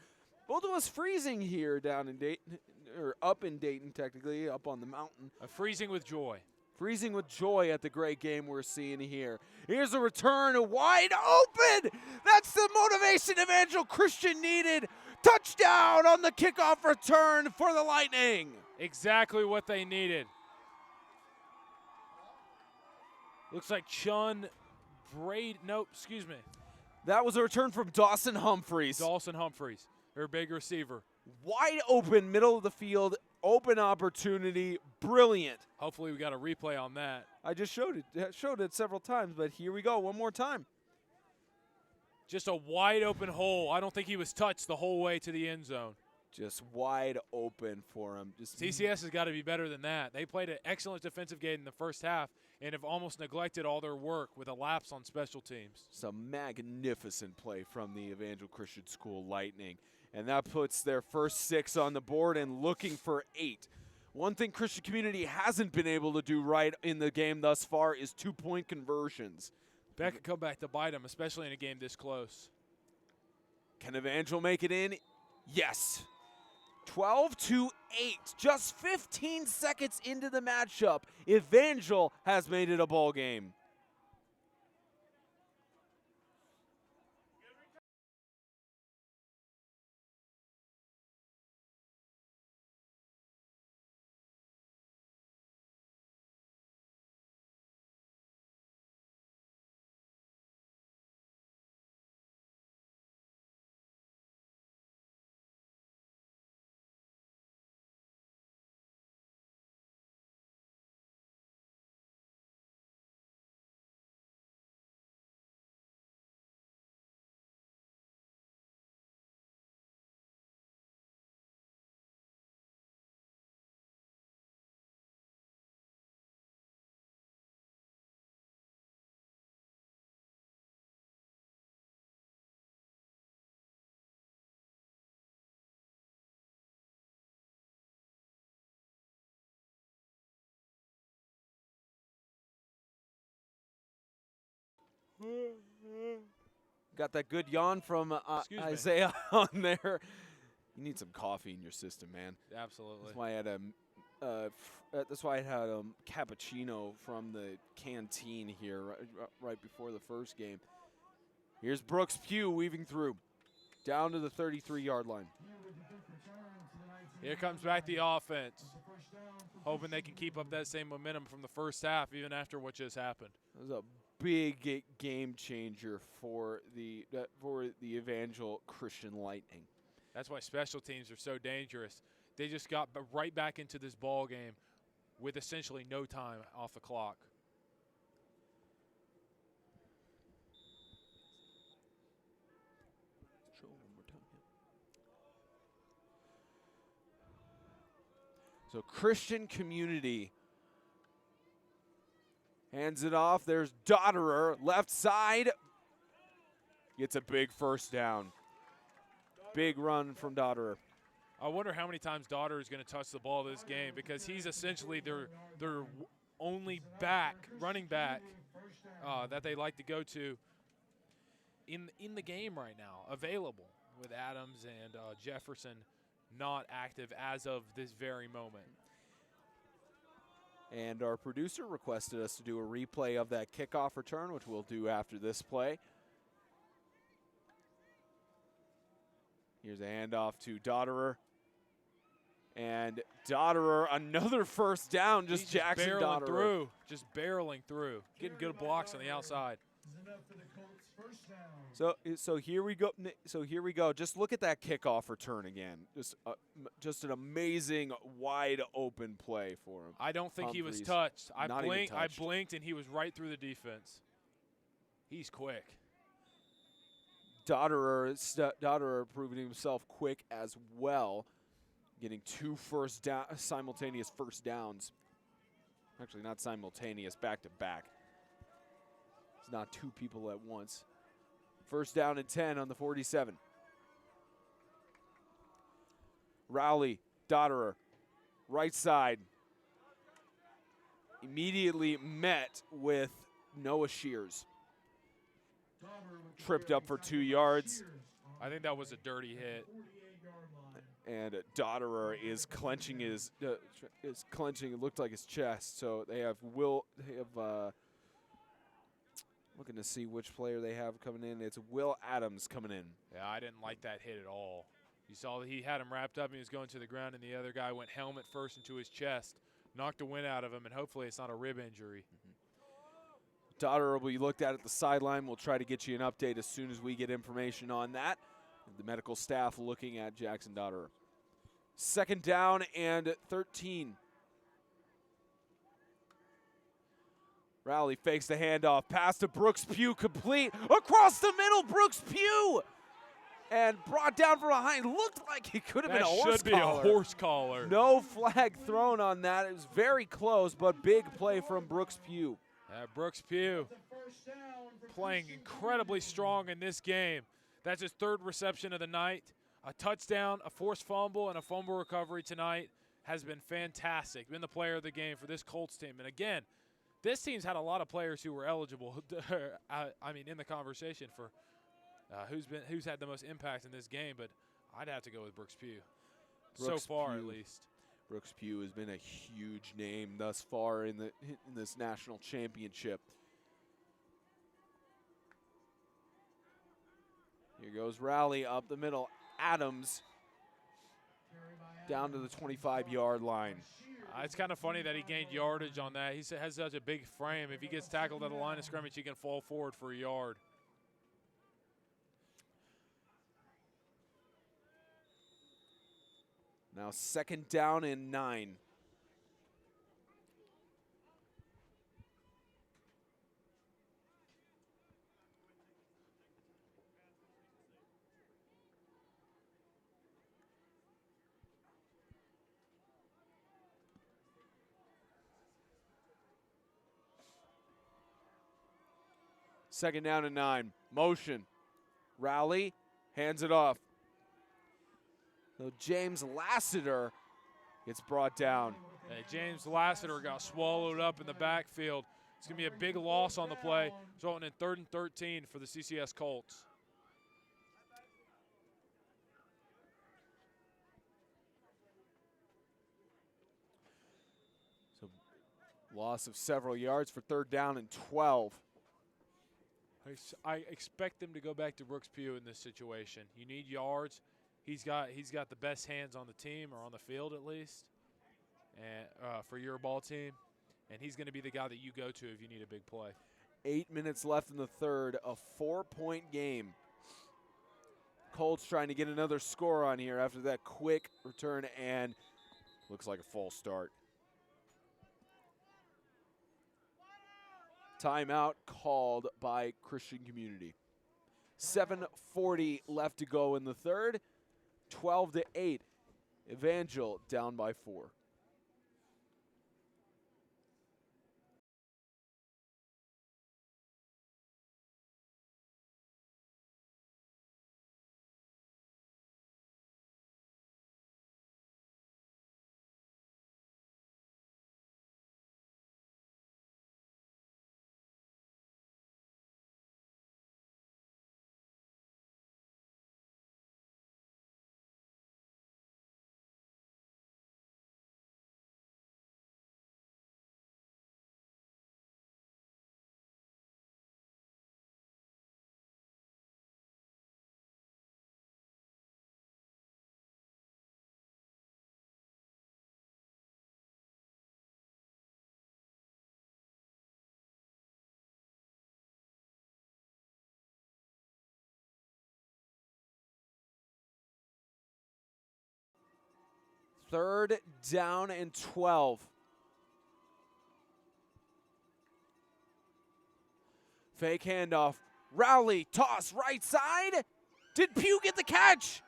Both of us freezing here down in Dayton, or up in Dayton technically, up on the mountain. Freezing with joy. Freezing with joy at the great game we're seeing here. Here's a return, wide open. That's the motivation Evangel Christian needed. Touchdown on the kickoff return for the Lightning. Exactly what they needed. Looks like excuse me. That was a return from Dawson Humphreys. Dawson Humphreys, their big receiver. Wide open, middle of the field, open opportunity, brilliant. Hopefully we got a replay on that. I just showed it several times, but here we go, one more time. Just a wide open hole. I don't think he was touched the whole way to the end zone. Just wide open for him. CCS has got to be better than that. They played an excellent defensive game in the first half and have almost neglected all their work with a lapse on special teams. Some magnificent play from the Evangel Christian School Lightning. And that puts their first 6 on the board and looking for 8. One thing Christian Community hasn't been able to do right in the game thus far is 2-point conversions. That could come back to bite them, especially in a game this close. Can Evangel make it in? Yes. 12-8, just 15 seconds into the matchup. Evangel has made it a ball game. Got that good yawn from Isaiah on there. You need some coffee in your system, man. Absolutely. That's why I had a cappuccino from the canteen here right before the first game. Here's Brooks Pugh weaving through, down to the 33-yard line. Here comes back the offense, hoping they can keep up that same momentum from the first half, even after what just happened. That was a big game changer for the Evangel Christian Lightning. That's why special teams are so dangerous. They just got right back into this ball game with essentially no time off the clock. So Christian Community hands it off. There's Dotterer, left side. Gets a big first down. Big run from Dotterer. I wonder how many times Dotterer is going to touch the ball this game, because he's essentially their only running back that they like to go to in the game right now, available, with Adams and Jefferson not active as of this very moment. And our producer requested us to do a replay of that kickoff return, which we'll do after this play. Here's a handoff to Dotterer. And Dotterer, another first down, just Jackson Dotterer. Just barreling through, getting good blocks on the outside. So here we go. Just look at that kickoff return again. Just an amazing wide open play for him. I don't think Humphreys, he was touched. I touched. blinked and he was right through the defense. He's quick. Dotterer proving himself quick as well, getting 2 simultaneous first downs. Actually, not simultaneous, back to back. It's not two people at once. First down and 10 on the 47. Rowley, Dotterer, right side. Immediately met with Noah Shears. Tripped up for 2 yards. I think that was a dirty hit. And Dotterer is clenching his, it looked like his chest. So they have looking to see which player they have coming in. It's Will Adams coming in. Yeah, I didn't like that hit at all. You saw that he had him wrapped up and he was going to the ground, and the other guy went helmet first into his chest, knocked the wind out of him, and hopefully it's not a rib injury. Dotterer will be looked at the sideline. We'll try to get you an update as soon as we get information on that. The medical staff looking at Jackson Dotterer. Second down and 13. Rowley fakes the handoff. Pass to Brooks Pugh, complete. Across the middle, Brooks Pugh. And brought down from behind. Looked like it could have been a horse should be collar. a horse collar. No flag thrown on that. It was very close, but big play from Brooks Pugh. Brooks Pugh playing incredibly strong in this game. That's his third reception of the night. A touchdown, a forced fumble, and a fumble recovery tonight has been fantastic. Been the player of the game for this Colts team. And again, this team's had a lot of players who were eligible, in the conversation for who's had the most impact in this game, but I'd have to go with Brooks Pugh. So far, at least. Brooks Pugh has been a huge name thus far in this national championship. Here goes Rowley up the middle. Adams down to the 25-yard line. It's kind of funny that he gained yardage on that. He has such a big frame. If he gets tackled at the line of scrimmage, he can fall forward for a yard. Now second down and 9. Second down and 9. Motion. Rowley hands it off. So James Lassiter gets brought down. Hey, James Lassiter got swallowed up in the backfield. It's going to be a big loss on the play, resulting in 3rd and 13 for the CCS Colts. So loss of several yards for 3rd down and 12. I expect them to go back to Brooks Pugh in this situation. You need yards. He's got the best hands on the team, or on the field at least, and for your ball team. And he's going to be the guy that you go to if you need a big play. 8 minutes left in the third, a 4-point game. Colts trying to get another score on here after that quick return, and looks like a false start. Timeout called by Christian Community. 7:40 left to go in the third. 12-8. Evangel down by 4. Third down and 12. Fake handoff. Rowley, toss, right side. Did Pugh get the catch?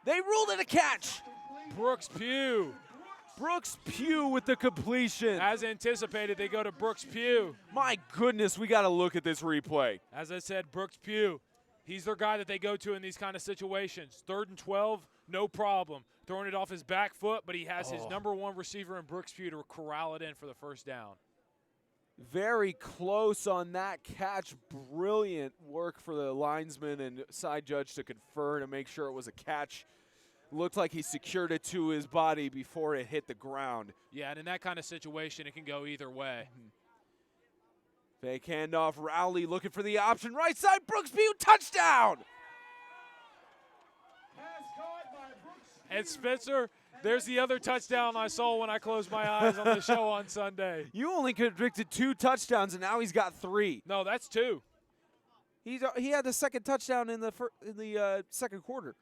They ruled it a catch. Brooks Pugh Brooks Pugh with the completion. As anticipated, they go to Brooks Pugh. My goodness, we got to look at this replay. As I said, Brooks Pugh, he's their guy that they go to in these kind of situations. 3rd and 12, no problem. Throwing it off his back foot, but he has his number 1 receiver in Brooks Pugh to corral it in for the first down. Very close on that catch. Brilliant work for the linesman and side judge to confer to make sure it was a catch. Looked like he secured it to his body before it hit the ground. Yeah, and in that kind of situation, it can go either way. Fake handoff, Rowley looking for the option. Right side, Brooks Pugh, touchdown! Pass caught by Brooks And Spencer, there's the other touchdown I saw when I closed my eyes on the show on Sunday. You only predicted 2 touchdowns, and now he's got 3. No, that's 2. He had the second touchdown in the second quarter.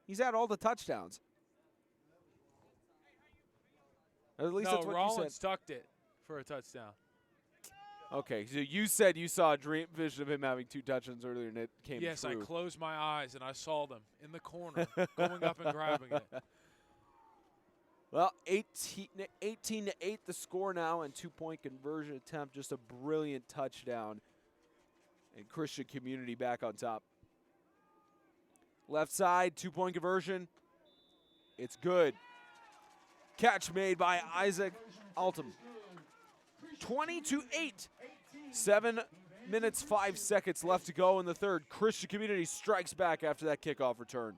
He's had all the touchdowns. At least that's what Rollins you said. tucked it for a touchdown. Okay, so you said you saw a dream vision of him having 2 touchdowns earlier, and it came Yes, true. I closed my eyes and I saw them in the corner, going up and grabbing it. Well, 18-8 the score now, and 2-point conversion attempt. Just a brilliant touchdown. And Christian Community back on top. Left side, 2-point conversion. It's good. Catch made by Isaac Altum. 20-8. 7 minutes, 5 seconds left to go in the third. Christian Community strikes back after that kickoff return.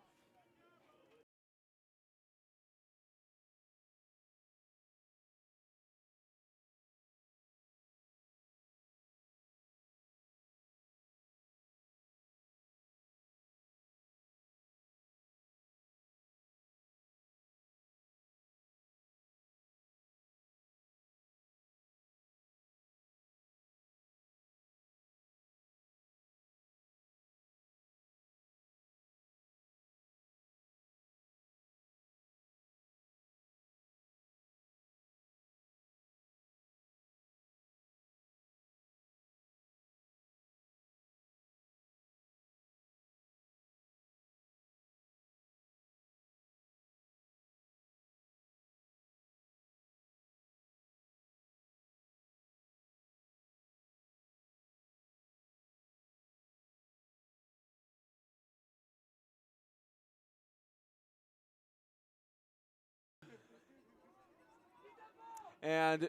And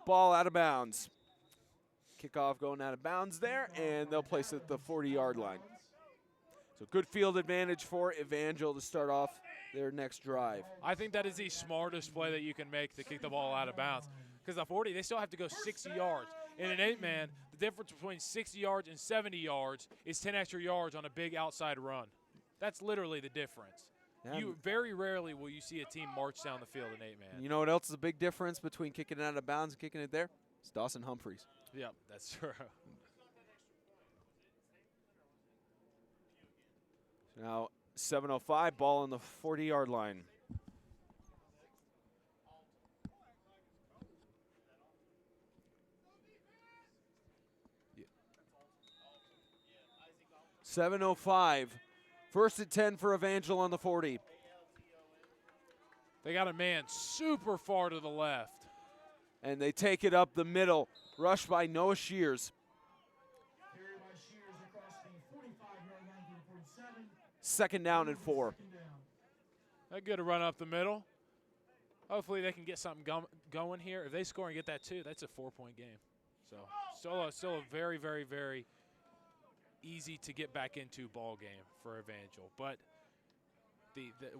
ball out of bounds. Kickoff going out of bounds there, and they'll place it at the 40-yard line. So good field advantage for Evangel to start off their next drive. I think that is the smartest play that you can make to kick the ball out of bounds. Because the 40, they still have to go 60 yards. In an 8-man, the difference between 60 yards and 70 yards is 10 extra yards on a big outside run. That's literally the difference. You very rarely will you see a team march down the field in 8-man. You know what else is a big difference between kicking it out of bounds and kicking it there? It's Dawson Humphreys. Yep, that's true. Now 7:05, ball on the 40-yard line. Yeah. 7:05, 1st and 10 for Evangel on the 40. They got a man super far to the left. And they take it up the middle, rushed by Noah Shears. Carried by Shears across the 45-yard line to the 47. 2nd down and 4. Second down. They're good to run up the middle. Hopefully they can get something going here. If they score and get that 2, that's a 4-point game. So still a very, very, very easy to get back into ball game for Evangel. But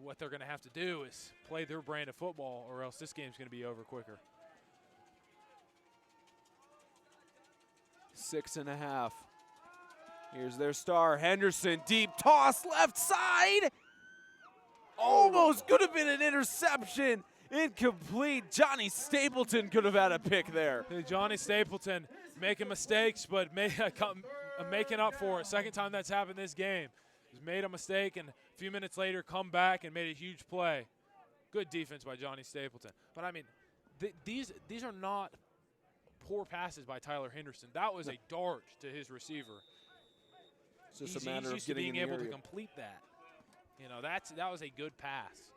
what they're going to have to do is play their brand of football, or else this game's going to be over quicker. 6.5. Here's their star, Henderson. Deep toss, left side. Almost could have been an interception. Incomplete. Johnny Stapleton could have had a pick there. Johnny Stapleton making mistakes, but making up for it. Second time that's happened this game. He's made a mistake, and a few minutes later come back and made a huge play. Good defense by Johnny Stapleton. But, I mean, these are not poor passes by Tyler Henderson. That was a dart to his receiver. It's just He's a matter of used to getting being in the able to area. complete that. You know, that was a good pass.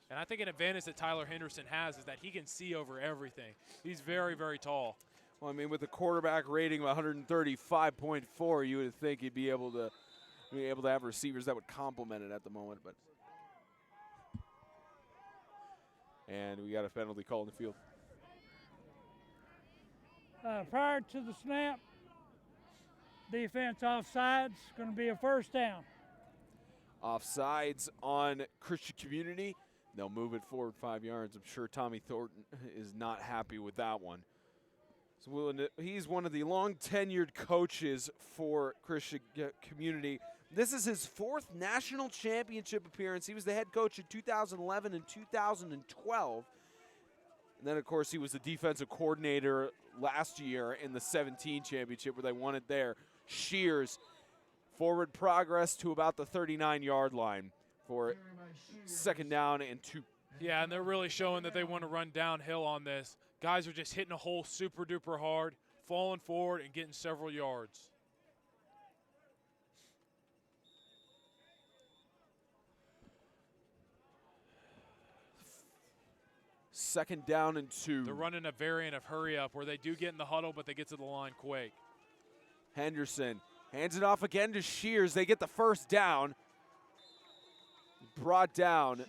And I think an advantage that Tyler Henderson has is that he can see over everything. He's very, very tall. Well, I mean, with a quarterback rating of 135.4, you would think he'd be able to have receivers that would complement it at the moment. But and we got a penalty call in the field. Prior to the snap, defense offsides, going to be a first down. Offsides on Christian Community. They'll move it forward 5 yards. I'm sure Tommy Thornton is not happy with that one. So he's one of the long-tenured coaches for Christian Community. This is his 4th national championship appearance. He was the head coach in 2011 and 2012. And then, of course, he was the defensive coordinator last year in the 17 championship where they won it there. Shears, forward progress to about the 39-yard line for 2nd down and 2. Yeah, and they're really showing that they want to run downhill on this. Guys are just hitting a hole super duper hard, falling forward and getting several yards. Second down and 2. They're running a variant of hurry up where they do get in the huddle, but they get to the line quick. Henderson hands it off again to Shears. They get the first down. Brought down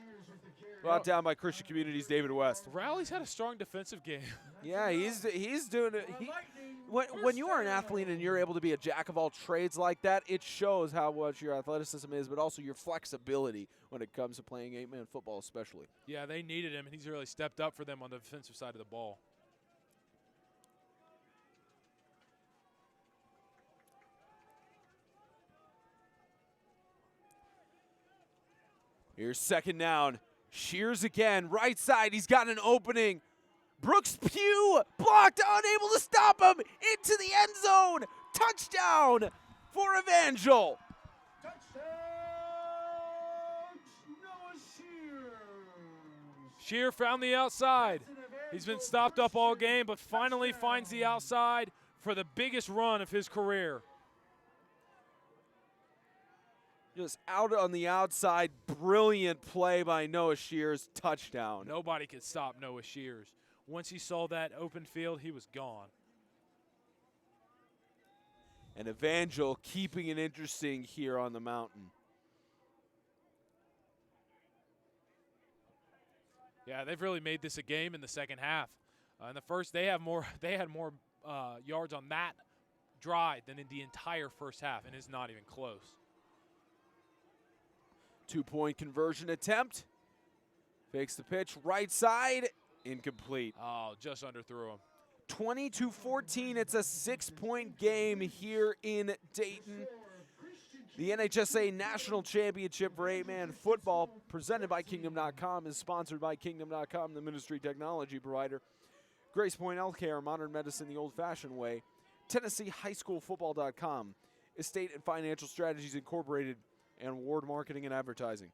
by Christian Community's David West. Rowley's had a strong defensive game. Yeah, he's doing it. When you are an athlete and you're able to be a jack of all trades like that, it shows how much your athleticism is, but also your flexibility when it comes to playing 8-man football especially. Yeah, they needed him, and he's really stepped up for them on the defensive side of the ball. Here's 2nd down. Shears again, right side. He's got an opening. Brooks Pugh blocked, unable to stop him into the end zone. Touchdown for Evangel. Touchdown, Noah Shears. Shear found the outside. He's been stopped up all game, but finally finds the outside for the biggest run of his career. Just out on the outside, brilliant play by Noah Shears, touchdown. Nobody could stop Noah Shears. Once he saw that open field, he was gone. And Evangel keeping it interesting here on the mountain. Yeah, they've really made this a game in the second half. In the first, they had more yards on that drive than in the entire first half, and it's not even close. 2-point conversion attempt. Fakes the pitch, right side, incomplete. Oh, just underthrew him. 20-14, it's a 6-point game here in Dayton. The NHSA National Championship for 8-man football, presented by Kingdom.com, is sponsored by Kingdom.com, the ministry technology provider. Grace Point Healthcare, modern medicine the old-fashioned way. TennesseeHighSchoolFootball.com, Estate and Financial Strategies Incorporated, and Ward Marketing and Advertising.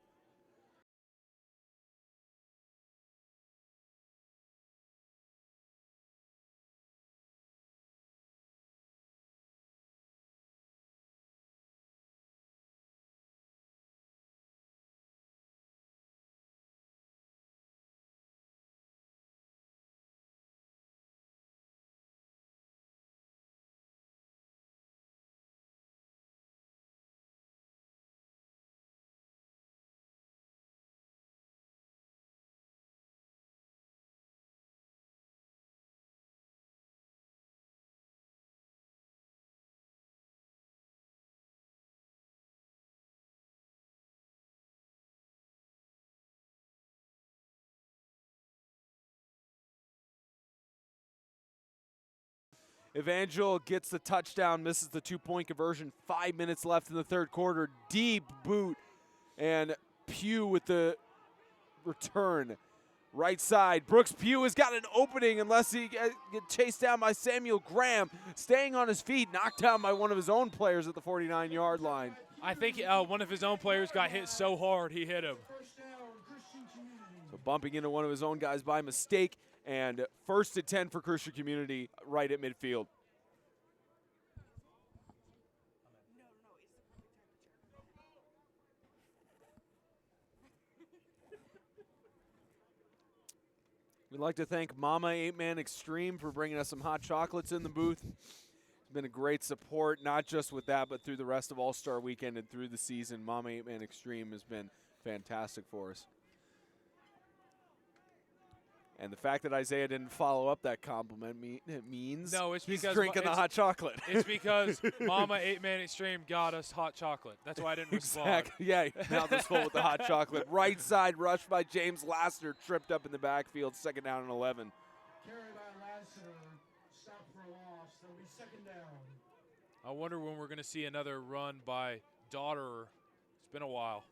Evangel gets the touchdown, misses the 2-point conversion. 5 minutes left in the third quarter. Deep boot, and Pugh with the return. Right side, Brooks Pugh has got an opening unless he gets chased down by Samuel Graham. Staying on his feet, knocked down by one of his own players at the 49-yard line. I think one of his own players got hit so hard he hit him. So bumping into one of his own guys by mistake. And 1st and 10 for Christian Community right at midfield. We'd like to thank Mama 8-Man Extreme for bringing us some hot chocolates in the booth. It's been a great support, not just with that, but through the rest of All-Star Weekend and through the season. Mama 8-Man Extreme has been fantastic for us. And the fact that Isaiah didn't follow up that compliment means he's drinking the hot chocolate. It's because Mama 8-Man Extreme got us hot chocolate. That's why I didn't respond. Exactly. Yeah, mouth is full with the hot chocolate. Right side rush by James Lassiter, tripped up in the backfield, 2nd down and 11. Carry by Lassiter, stop for a loss. That'll be 2nd down. I wonder when we're going to see another run by Daughter. It's been a while.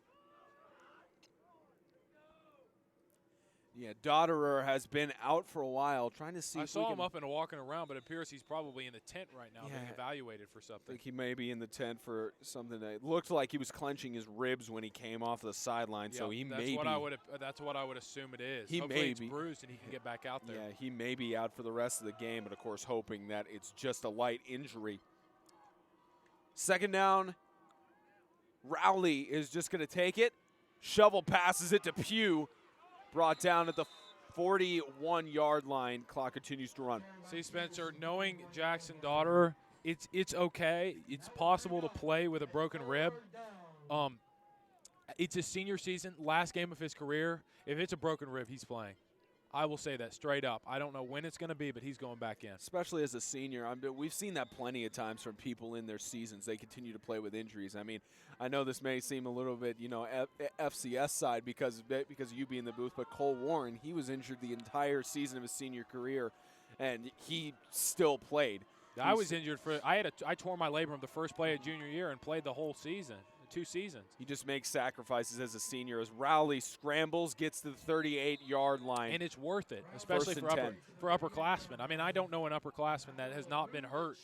Yeah, Dotterer has been out for a while, trying to see I if saw we him can up and walking around, but it appears he's probably in the tent right now being Yeah. evaluated for I something. think he may be in the tent for something that looked like he was clenching his ribs when he came off the sideline, so he may be. That's what I would assume it is. He Hopefully may it's be. bruised and he can get back out there. Yeah, he may be out for the rest of the game, but of course hoping that it's just a light injury. 2nd down. Rowley is just going to take it. Shovel passes it to Pugh. Brought down at the 41-yard line. Clock continues to run. See, Spencer, knowing Jackson Daughter, it's okay. It's possible to play with a broken rib. It's his senior season, last game of his career. If it's a broken rib, he's playing. I will say that straight up. I don't know when it's going to be, but he's going back in. Especially as a senior. We've seen that plenty of times from people in their seasons. They continue to play with injuries. I mean, I know this may seem a little bit, FCS side because of you being in the booth, but Cole Warren, he was injured the entire season of his senior career, and he still played. I was injured I tore my labrum the first play of junior year and played the whole season, 2 seasons. He just makes sacrifices as a senior as Rowley scrambles, gets to the 38-yard line. And it's worth it, especially for upperclassmen. I mean, I don't know an upperclassman that has not been hurt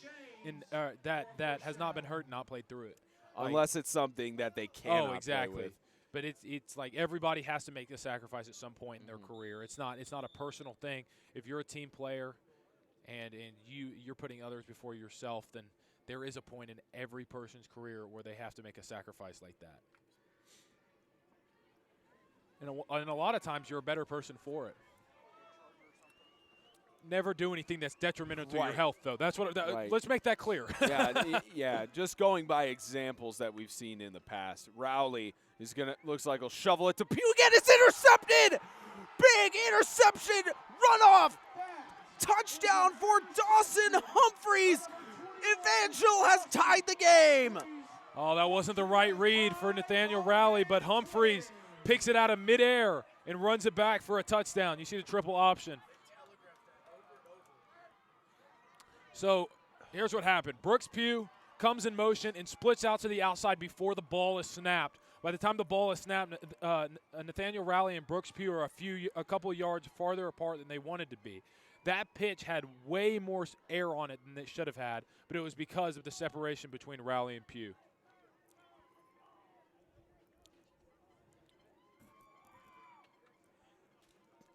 that has not been hurt and not played through it. Unless it's something that they cannot exactly. play with. But it's like everybody has to make a sacrifice at some point in their career. It's not a personal thing. If you're a team player and you're putting others before yourself, then there is a point in every person's career where they have to make a sacrifice like that. And a lot of times you're a better person for it. Never do anything that's detrimental to your health, though. That's what. Let's make that clear. Yeah. Just going by examples that we've seen in the past. Rowley is looks like he'll shovel it to Pugh again. It's intercepted. Big interception. Runoff. Touchdown for Dawson Humphreys. Evangel has tied the game. Oh, that wasn't the right read for Nathaniel Rowley, but Humphreys picks it out of midair and runs it back for a touchdown. You see the triple option. So here's what happened. Brooks Pugh comes in motion and splits out to the outside before the ball is snapped. By the time the ball is snapped, Nathaniel Rowley and Brooks Pugh are a couple yards farther apart than they wanted to be. That pitch had way more air on it than it should have had, but it was because of the separation between Rowley and Pugh.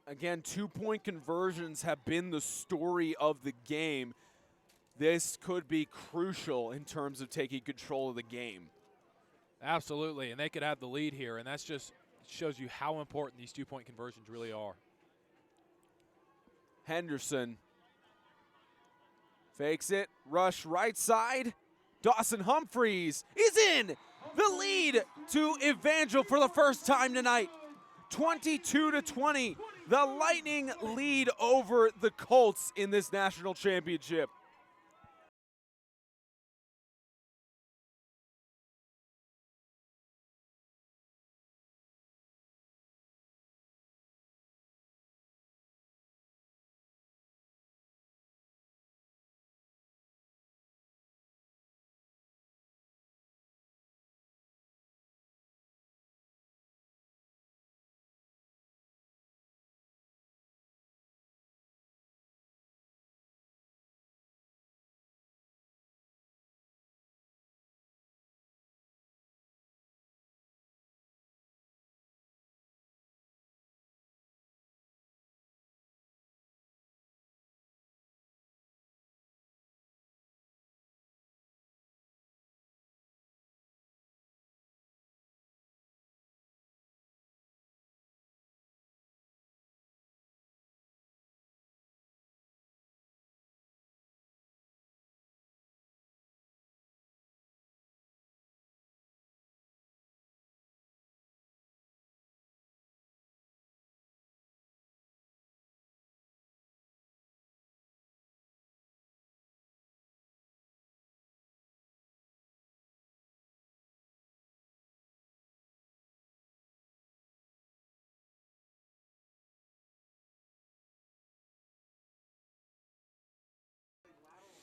Again, 2-point conversions have been the story of the game. This could be crucial in terms of taking control of the game. Absolutely, and they could have the lead here, and that's just shows you how important these 2-point conversions really are. Henderson fakes it, rush right side. Dawson Humphreys is in. The lead to Evangel for the first time tonight. 22-20. The Lightning lead over the Colts in this national championship.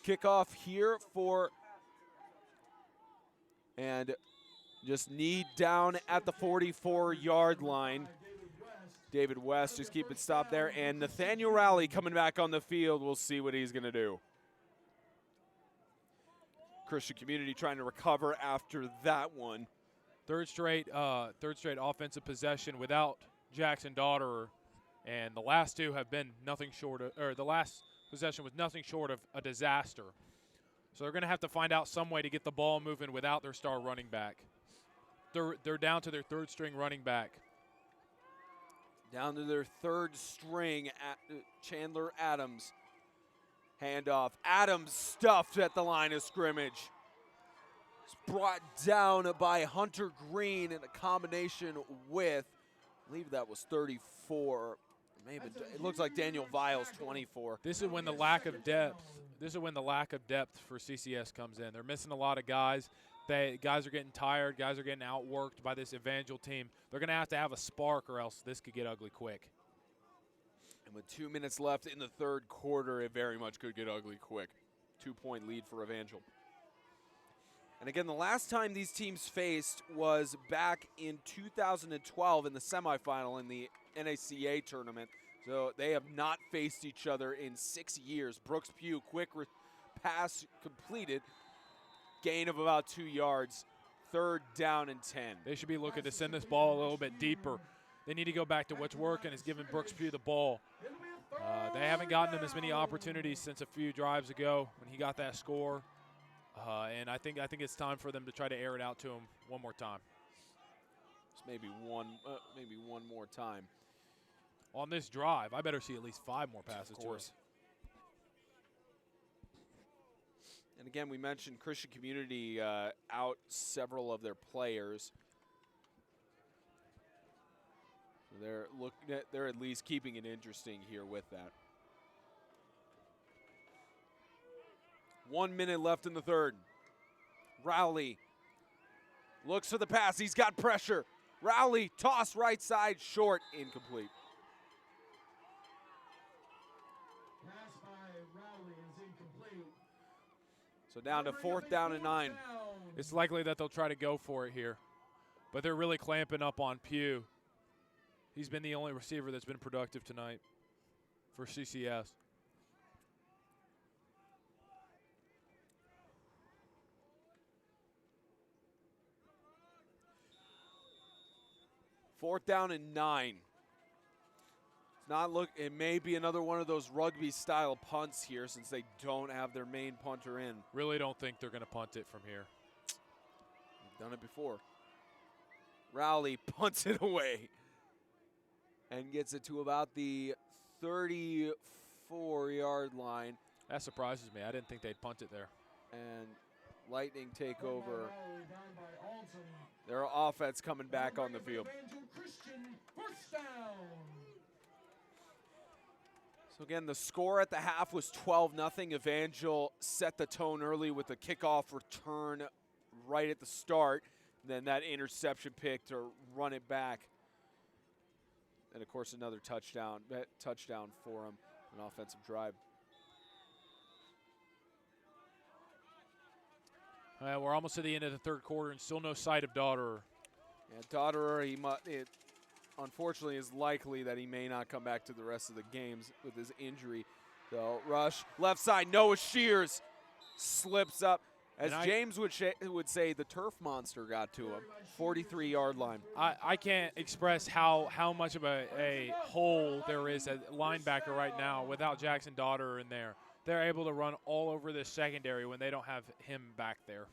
Kickoff here and just knee down at the 44-yard line. David West just keep it stopped there. And Nathaniel Rowley coming back on the field. We'll see what he's going to do. Christian Community trying to recover after that one. Third straight offensive possession without Jackson Dodderer, and the last two have been nothing short of, or the last possession was nothing short of a disaster. So they're going to have to find out some way to get the ball moving without their star running back. They're down to their third string running back. Down to their third string, Chandler Adams. Handoff. Adams stuffed at the line of scrimmage. It's brought down by Hunter Green in a combination with, I believe that was 34. Maybe it looks like Daniel Viles, 24. This is when the lack of depth. This is when the lack of depth for CCS comes in. They're missing a lot of guys. Guys are getting tired. Guys are getting outworked by this Evangel team. They're going to have a spark, or else this could get ugly quick. And with 2 minutes left in the third quarter, it very much could get ugly quick. 2-point lead for Evangel. And again, the last time these teams faced was back in 2012 in the semifinal in the NHSA tournament. So they have not faced each other in 6 years. Brooks Pugh, quick pass completed. Gain of about 2 yards. Third down and 10. They should be looking to send this ball a little bit deeper. They need to go back to what's working, is giving Brooks Pugh the ball. They haven't gotten him as many opportunities since a few drives ago when he got that score. And I think it's time for them to try to air it out to him one more time. Just maybe one more time. On this drive, I better see at least 5 more passes to us. And again, we mentioned Christian Community out several of their players. So they're at least keeping it interesting here with that. 1 minute left in the third. Rowley looks for the pass. He's got pressure. Rowley, toss right side, short, incomplete. Pass by Rowley is incomplete. So down to 4th down and 9. It's likely that they'll try to go for it here, but they're really clamping up on Pugh. He's been the only receiver that's been productive tonight for CCS. Fourth down and 9. It's not it may be another one of those rugby style punts here since they don't have their main punter in. Really don't think they're going to punt it from here. They've done it before. Rowley punts it away and gets it to about the 34-yard line. That surprises me. I didn't think they'd punt it there. And Lightning take over. Their offense coming back on the field. Evangel Christian, first down. So again, the score at the half was 12-0. Evangel set the tone early with a kickoff return right at the start. Then that interception pick to run it back. And of course another touchdown for him, an offensive drive. We're almost to the end of the third quarter and still no sight of Dodderer. Yeah, Dodderer, it unfortunately is likely that he may not come back to the rest of the games with his injury. So rush, left side, Noah Shears slips up. As James would say, the turf monster got to him, 43-yard line. I can't express how much of a hole there is at linebacker right now without Jackson Dodderer in there. They're able to run all over this secondary when they don't have him back there.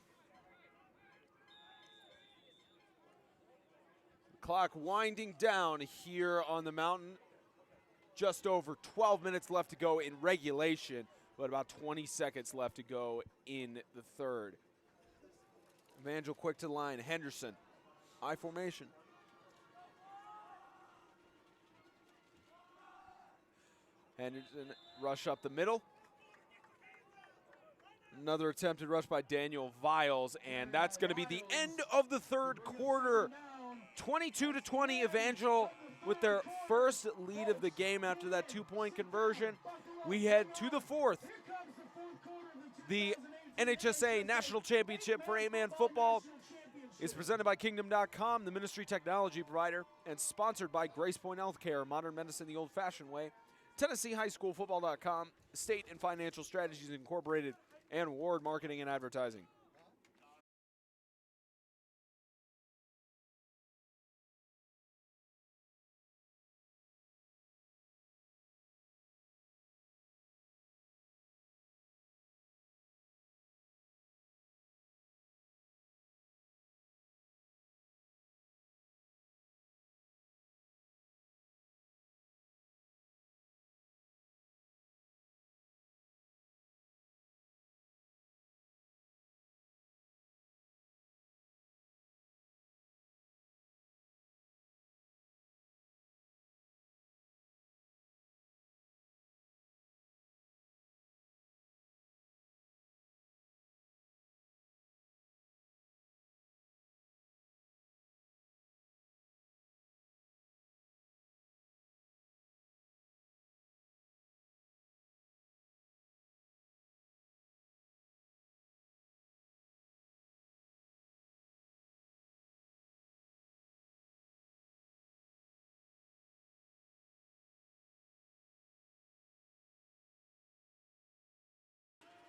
Clock winding down here on the mountain. Just over 12 minutes left to go in regulation, but about 20 seconds left to go in the third. Evangel quick to the line. Henderson, I formation. Henderson rush up the middle. Another attempted rush by Daniel Viles, and that's going to be the end of the third quarter. 22-20, Evangel with their first lead of the game after that 2-point conversion. We head to the fourth. Here comes the fourth quarter. The NHSA National Championship for 8-man football is presented by Kingdom.com, the ministry technology provider, and sponsored by Grace Point Healthcare, modern medicine the old-fashioned way, TennesseeHighSchoolFootball.com, State and Financial Strategies Incorporated, and Ward Marketing and Advertising.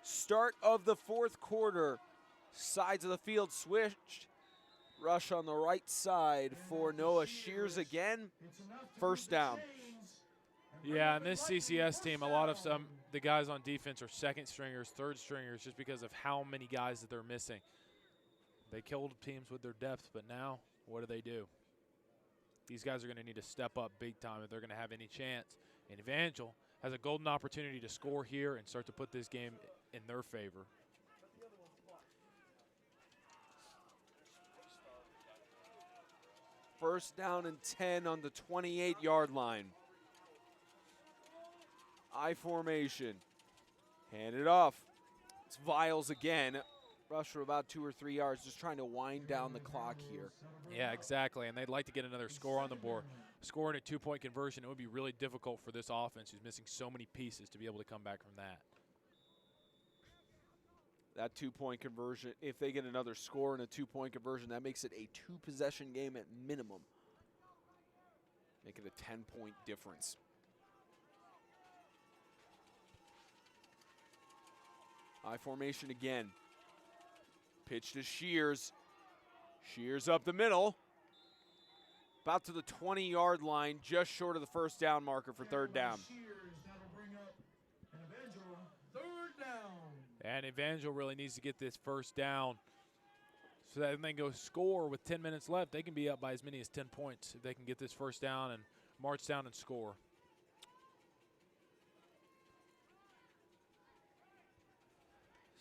Start of the fourth quarter. Sides of the field switched. Rush on the right side for Noah Shears again. First down. Yeah, and this CCS team, a lot of the guys on defense are second stringers, third stringers, just because of how many guys that they're missing. They killed teams with their depth, but now what do? These guys are going to need to step up big time if they're going to have any chance. And Evangel has a golden opportunity to score here and start to put this game in their favor. First down and 10 on the 28-yard line. I formation. Hand it off. It's Viles again. Rush for about 2 or 3 yards, just trying to wind down the clock here. Yeah, exactly, and they'd like to get another score on the board. Scoring a two-point conversion, it would be really difficult for this offense who's missing so many pieces to be able to come back from that. That two-point conversion, if they get another score and a two-point conversion, that makes it a two-possession game at minimum. Make it a 10-point difference. I formation again. Pitch to Shears. Shears up the middle. About to the 20-yard line, just short of the first down marker for third down. And Evangel really needs to get this first down so that when they go score with 10 minutes left, they can be up by as many as 10 points if they can get this first down and march down and score.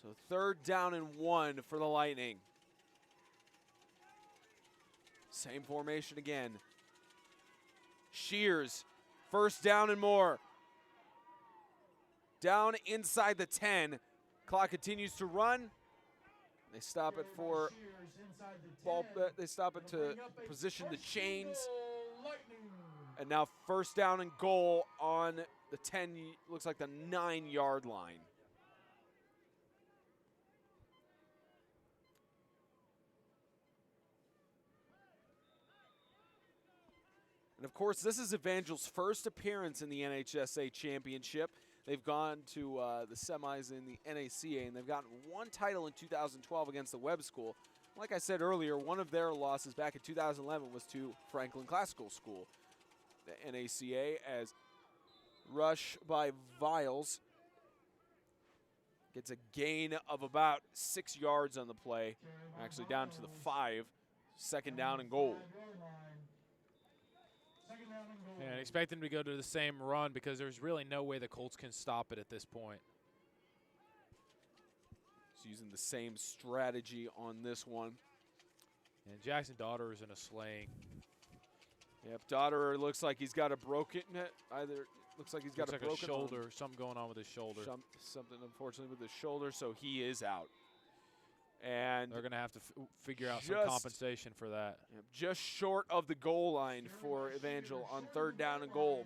So third down and 1 for the Lightning. Same formation again. Shears, first down and more. Down inside the 10. Clock continues to run. They stop it for ball. They stop it to position the chains. And now first down and goal on the 10, looks like the 9-yard line. And of course, this is Evangel's first appearance in the NHSA championship. They've gone to the semis in the NACA, and they've gotten one title in 2012 against the Webb School. Like I said earlier, one of their losses back in 2011 was to Franklin Classical School. The NACA, as rush by Viles gets a gain of about 6 yards on the play, actually down to the 5, second down and goal. And expect them to go to the same run because there's really no way the Colts can stop it at this point. He's using the same strategy on this one. And Jackson Daughter is in a sling. Yep, Daughter looks like he's got a broken, looks like he's got looks a like broken shoulder, something going on with his shoulder. Something unfortunately with his shoulder, so he is out. And they're going to have to figure out some compensation for that. Just short of the goal line for Evangel on third down and goal.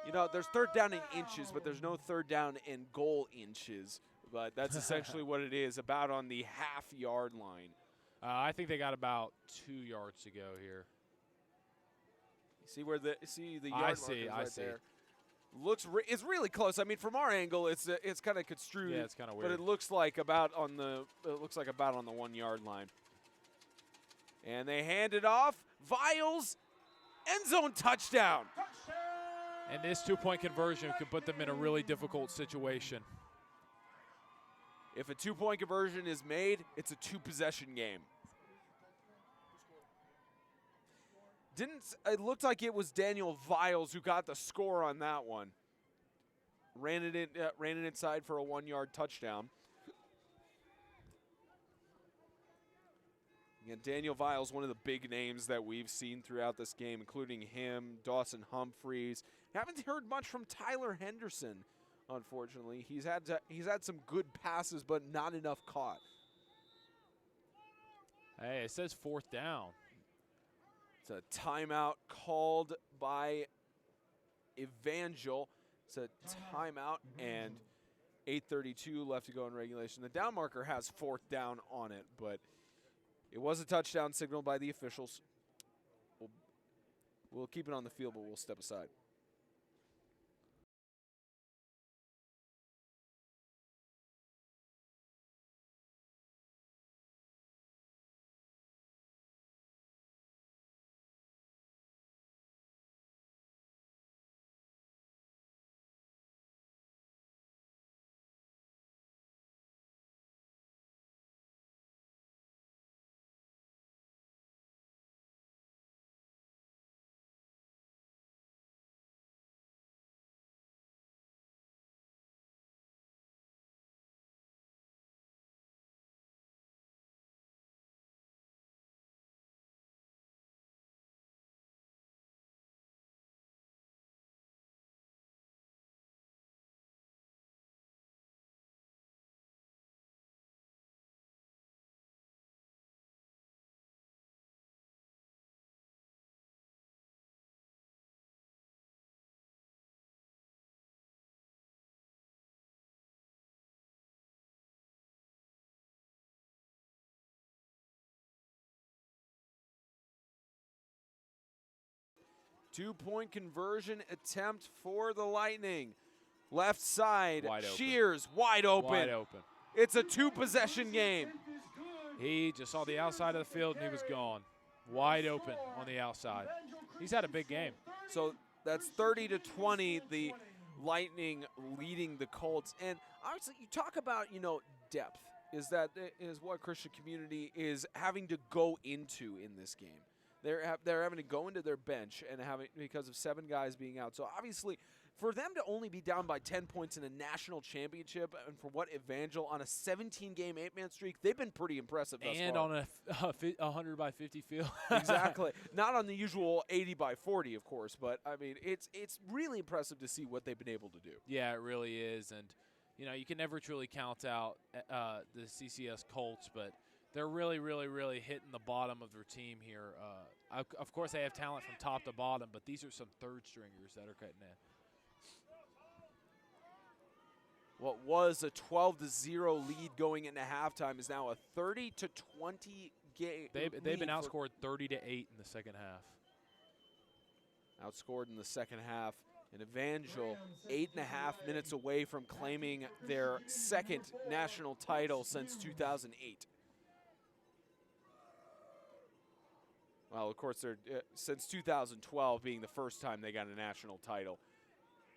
You know, there's third down in inches, but there's no third down in goal inches. But that's essentially what it is, about on the half-yard line. I think they got about 2 yards to go here. See where the yard I marker see, is I right see. there. It's really close. I mean, from our angle, it's kind of construed. Yeah, it's kind of weird. But it looks like about on the 1 yard line. And they hand it off. Viles, end zone touchdown. And this 2-point conversion could put them in a really difficult situation. If a 2-point conversion is made, it's a 2-possession game. It looked like it was Daniel Viles who got the score on that one. Ran it inside for a 1-yard touchdown. Again, Daniel Viles, one of the big names that we've seen throughout this game, including him, Dawson Humphreys. Haven't heard much from Tyler Henderson, unfortunately. He's had some good passes, but not enough caught. Hey, it says 4th down. It's a timeout called by Evangel. It's a timeout, and 8:32 left to go in regulation. The down marker has 4th down on it, but it was a touchdown signal by the officials. We'll keep it on the field, but we'll step aside. Two-point conversion attempt for the Lightning. Left side, Wide open. Shears, wide open. Wide open. It's a 2-possession game. He just saw the outside of the field, and he was gone. Wide open on the outside. He's had a big game. So that's 30-20, the Lightning leading the Colts. And obviously, you talk about, depth. Is what Christian Community is having to go into in this game. They're having to go into their bench and because of 7 guys being out. So obviously, for them to only be down by 10 points in a national championship, and for what Evangel on a 17-game 8-man streak, they've been pretty impressive thus And far. on a 100 by 50 field. Exactly. Not on the usual 80 by 40, of course, but I mean, it's really impressive to see what they've been able to do. Yeah, it really is. And, you can never truly count out the CCS Colts, but they're really, really, really hitting the bottom of their team here. Of course, they have talent from top to bottom, but these are some third stringers that are cutting in. What was a 12-0 lead going into halftime is now a 30-20 game. They've been outscored 30-8 in the second half. Outscored in the second half. And Evangel 8.5 minutes away from claiming their second national title since 2008. Well, of course, they're since 2012 being the first time they got a national title.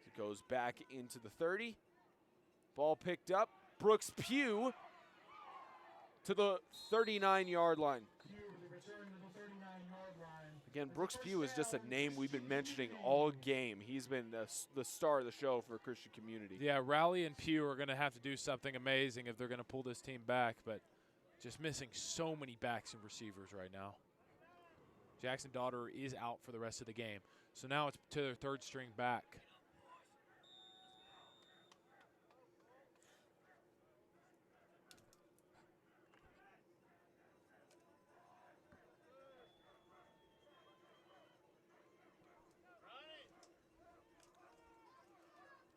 It goes back into the 30. Ball picked up. Brooks Pugh to the 39-yard line. Again, Brooks Pugh is just a name we've been mentioning all game. He's been the star of the show for Christian Community. Yeah, Rowley and Pugh are going to have to do something amazing if they're going to pull this team back, but just missing so many backs and receivers right now. Jackson Daughter is out for the rest of the game. So now it's to their third string back.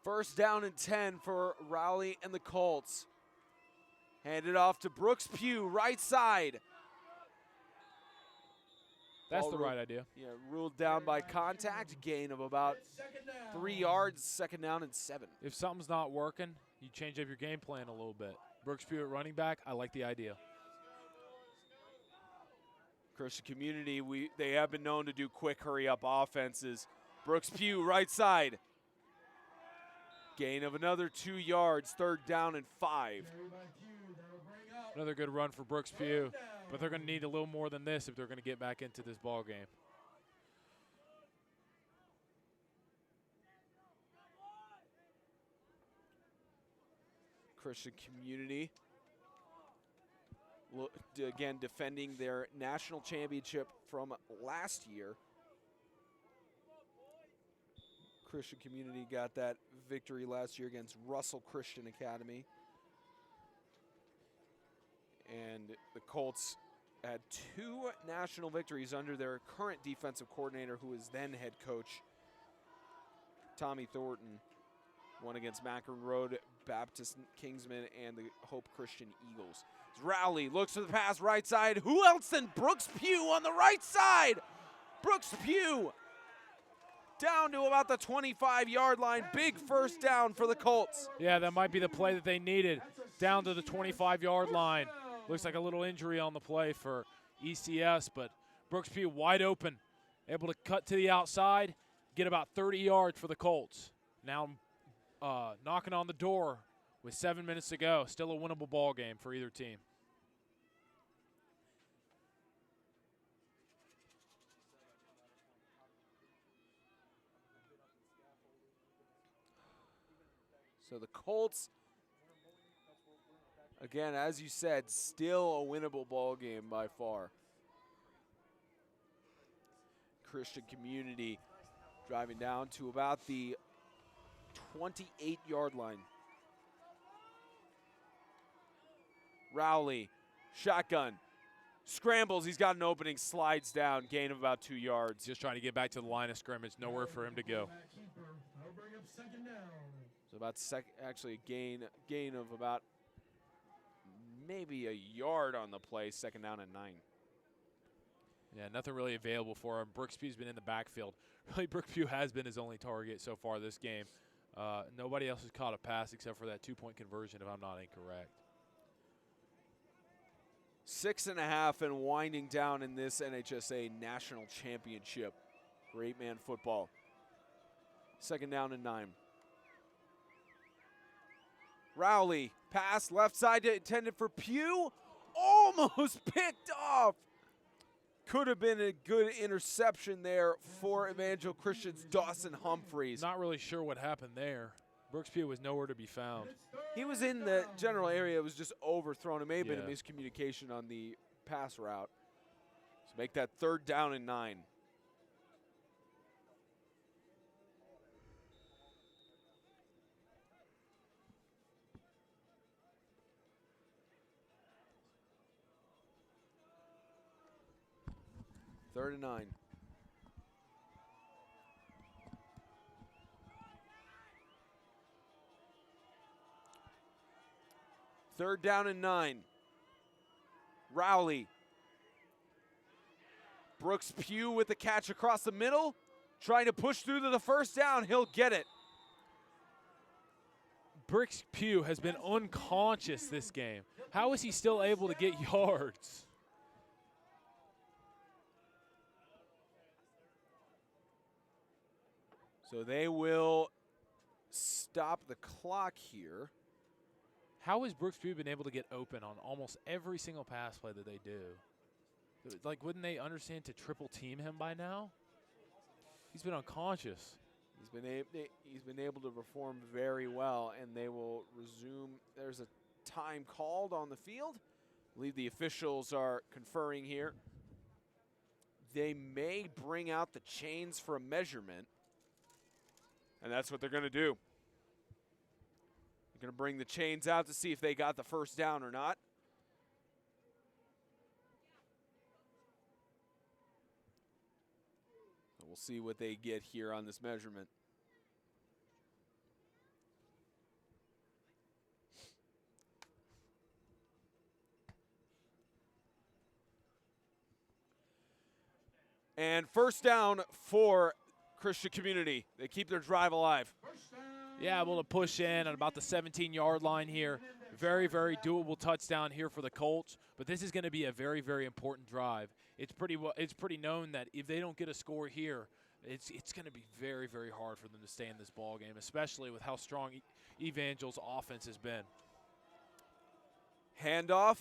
First down and 10 for Rowley and the Colts. Handed off to Brooks Pugh, right side. That's Ball the right idea. Yeah, ruled down by contact. Gain of about 3 yards. Second down and 7. If something's not working, you change up your game plan a little bit. Brooks Pugh at running back, I like the idea. Christian Community, they have been known to do quick hurry-up offenses. Brooks Pugh, right side. Gain of another 2 yards. Third down and 5. Another good run for Brooks Pugh, but they're going to need a little more than this if they're going to get back into this ball game. Christian Community, again, defending their national championship from last year. Christian Community got that victory last year against Russell Christian Academy. And the Colts had 2 national victories under their current defensive coordinator, who is then head coach, Tommy Thornton. One against Macron Road Baptist Kingsman and the Hope Christian Eagles. Rowley looks for the pass, right side. Who else than Brooks Pugh on the right side? Brooks Pugh down to about the 25-yard line. Big first down for the Colts. Yeah, that might be the play that they needed. Down to the 25-yard line. Looks like a little injury on the play for ECS, but Brooks Pugh wide open, able to cut to the outside, get about 30 yards for the Colts. Now knocking on the door with 7 minutes to go. Still a winnable ball game for either team. So the Colts, again, as you said, still a winnable ball game by far. Christian Community driving down to about the 28-yard line. Rowley, shotgun, scrambles. He's got an opening, slides down, gain of about 2 yards. Just trying to get back to the line of scrimmage. Nowhere for him to go. So about actually a gain of about maybe a yard on the play. Second down and 9. Yeah, nothing really available for him. Brooks Pugh's been in the backfield. Really, Brooks Pugh has been his only target so far this game. Nobody else has caught a pass except for that 2-point conversion, if I'm not incorrect. 6.5 and winding down in this NHSA National Championship. Great man football. Second down and 9. Rowley, pass left side intended for Pugh. Almost picked off. Could have been a good interception there for Evangel Christian's Dawson Humphreys. Not really sure what happened there. Brooks Pugh was nowhere to be found. He was in the general area. It was just overthrown. It may have been a Yeah. miscommunication on the pass route. So make that third down and 9. Third and 9. Third down and 9. Rowley. Brooks Pugh with the catch across the middle. Trying to push through to the first down. He'll get it. Brooks Pugh has been unconscious this game. How is he still able to get yards? So they will stop the clock here. How has Brooks Pugh been able to get open on almost every single pass play that they do? Like, wouldn't they understand to triple team him by now? He's been unconscious. He's been able to perform very well, and they will resume. There's a time called on the field. I believe the officials are conferring here. They may bring out the chains for a measurement, and that's what they're going to do. They're going to bring the chains out to see if they got the first down or not. We'll see what they get here on this measurement. And first down for Christian Community. They keep their drive alive. Yeah, able to push in at about the 17-yard line here. Very, very doable touchdown here for the Colts. But this is going to be a very, very important drive. It's pretty known that if they don't get a score here, it's going to be very, very hard for them to stay in this ball game, especially with how strong Evangel's offense has been. Handoff.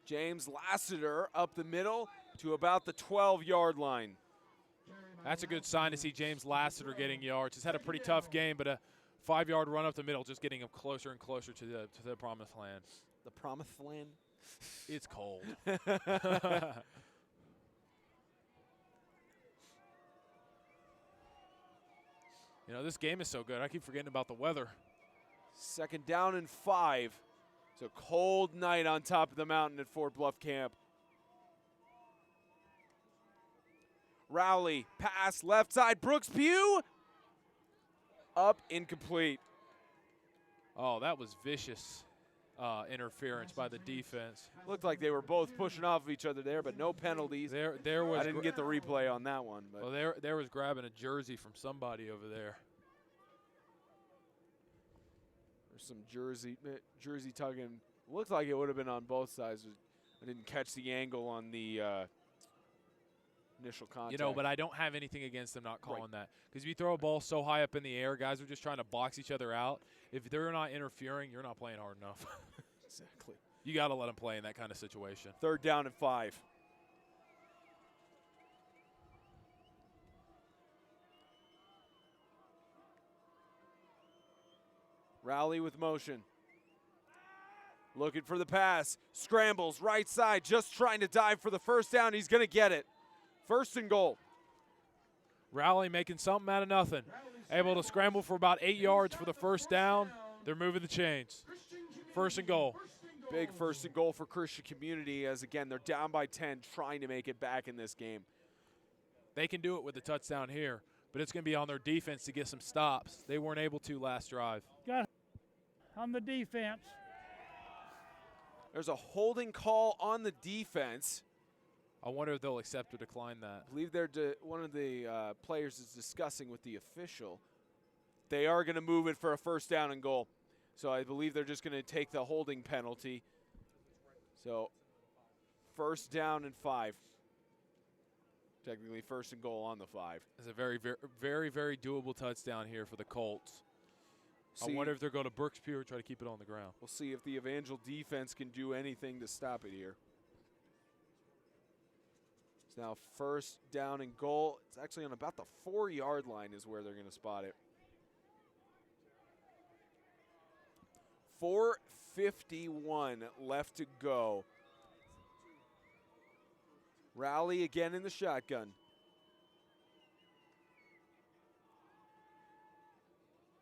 James Lassiter up the middle to about the 12-yard line. That's a good sign to see James Lassiter getting yards. He's had a pretty tough game, but a 5-yard run up the middle just getting him closer and closer to the promised land. The promised land? It's cold. You know, this game is so good. I keep forgetting about the weather. Second down and 5. It's a cold night on top of the mountain at Fort Bluff Camp. Rowley, pass, left side, Brooks Pugh. Up, incomplete. Oh, that was vicious interference by the defense. Looked like they were both pushing off of each other there, but no penalties. There was. I didn't get the replay on that one. But. Well, there was grabbing a jersey from somebody over there. There's some jersey tugging. Looked like it would have been on both sides. I didn't catch the angle on the initial contact. You know, but I don't have anything against them not calling that. Because if you throw a ball so high up in the air, guys are just trying to box each other out. If they're not interfering, you're not playing hard enough. Exactly. You got to let them play in that kind of situation. Third down and 5. Rowley with motion. Looking for the pass. Scrambles right side, just trying to dive for the first down. He's going to get it. First and goal. Rowley making something out of nothing. Able to scramble for about 8 yards for the first down. They're moving the chains. First and goal. Big first and goal for Christian Community as, again, they're down by 10, trying to make it back in this game. They can do it with the touchdown here, but it's going to be on their defense to get some stops. They weren't able to last drive. Got it. On the defense. There's a holding call on the defense. I wonder if they'll accept or decline that. I believe one of the players is discussing with the official. They are going to move it for a first down and goal. So I believe they're just going to take the holding penalty. So first down and 5. Technically first and goal on the 5. It's a very, very, very, very doable touchdown here for the Colts. I wonder if they're going to Brooks Pugh or try to keep it on the ground. We'll see if the Evangel defense can do anything to stop it here. It's now first down and goal. It's actually on about the 4-yard line is where they're going to spot it. 4:51 left to go. Rowley again in the shotgun.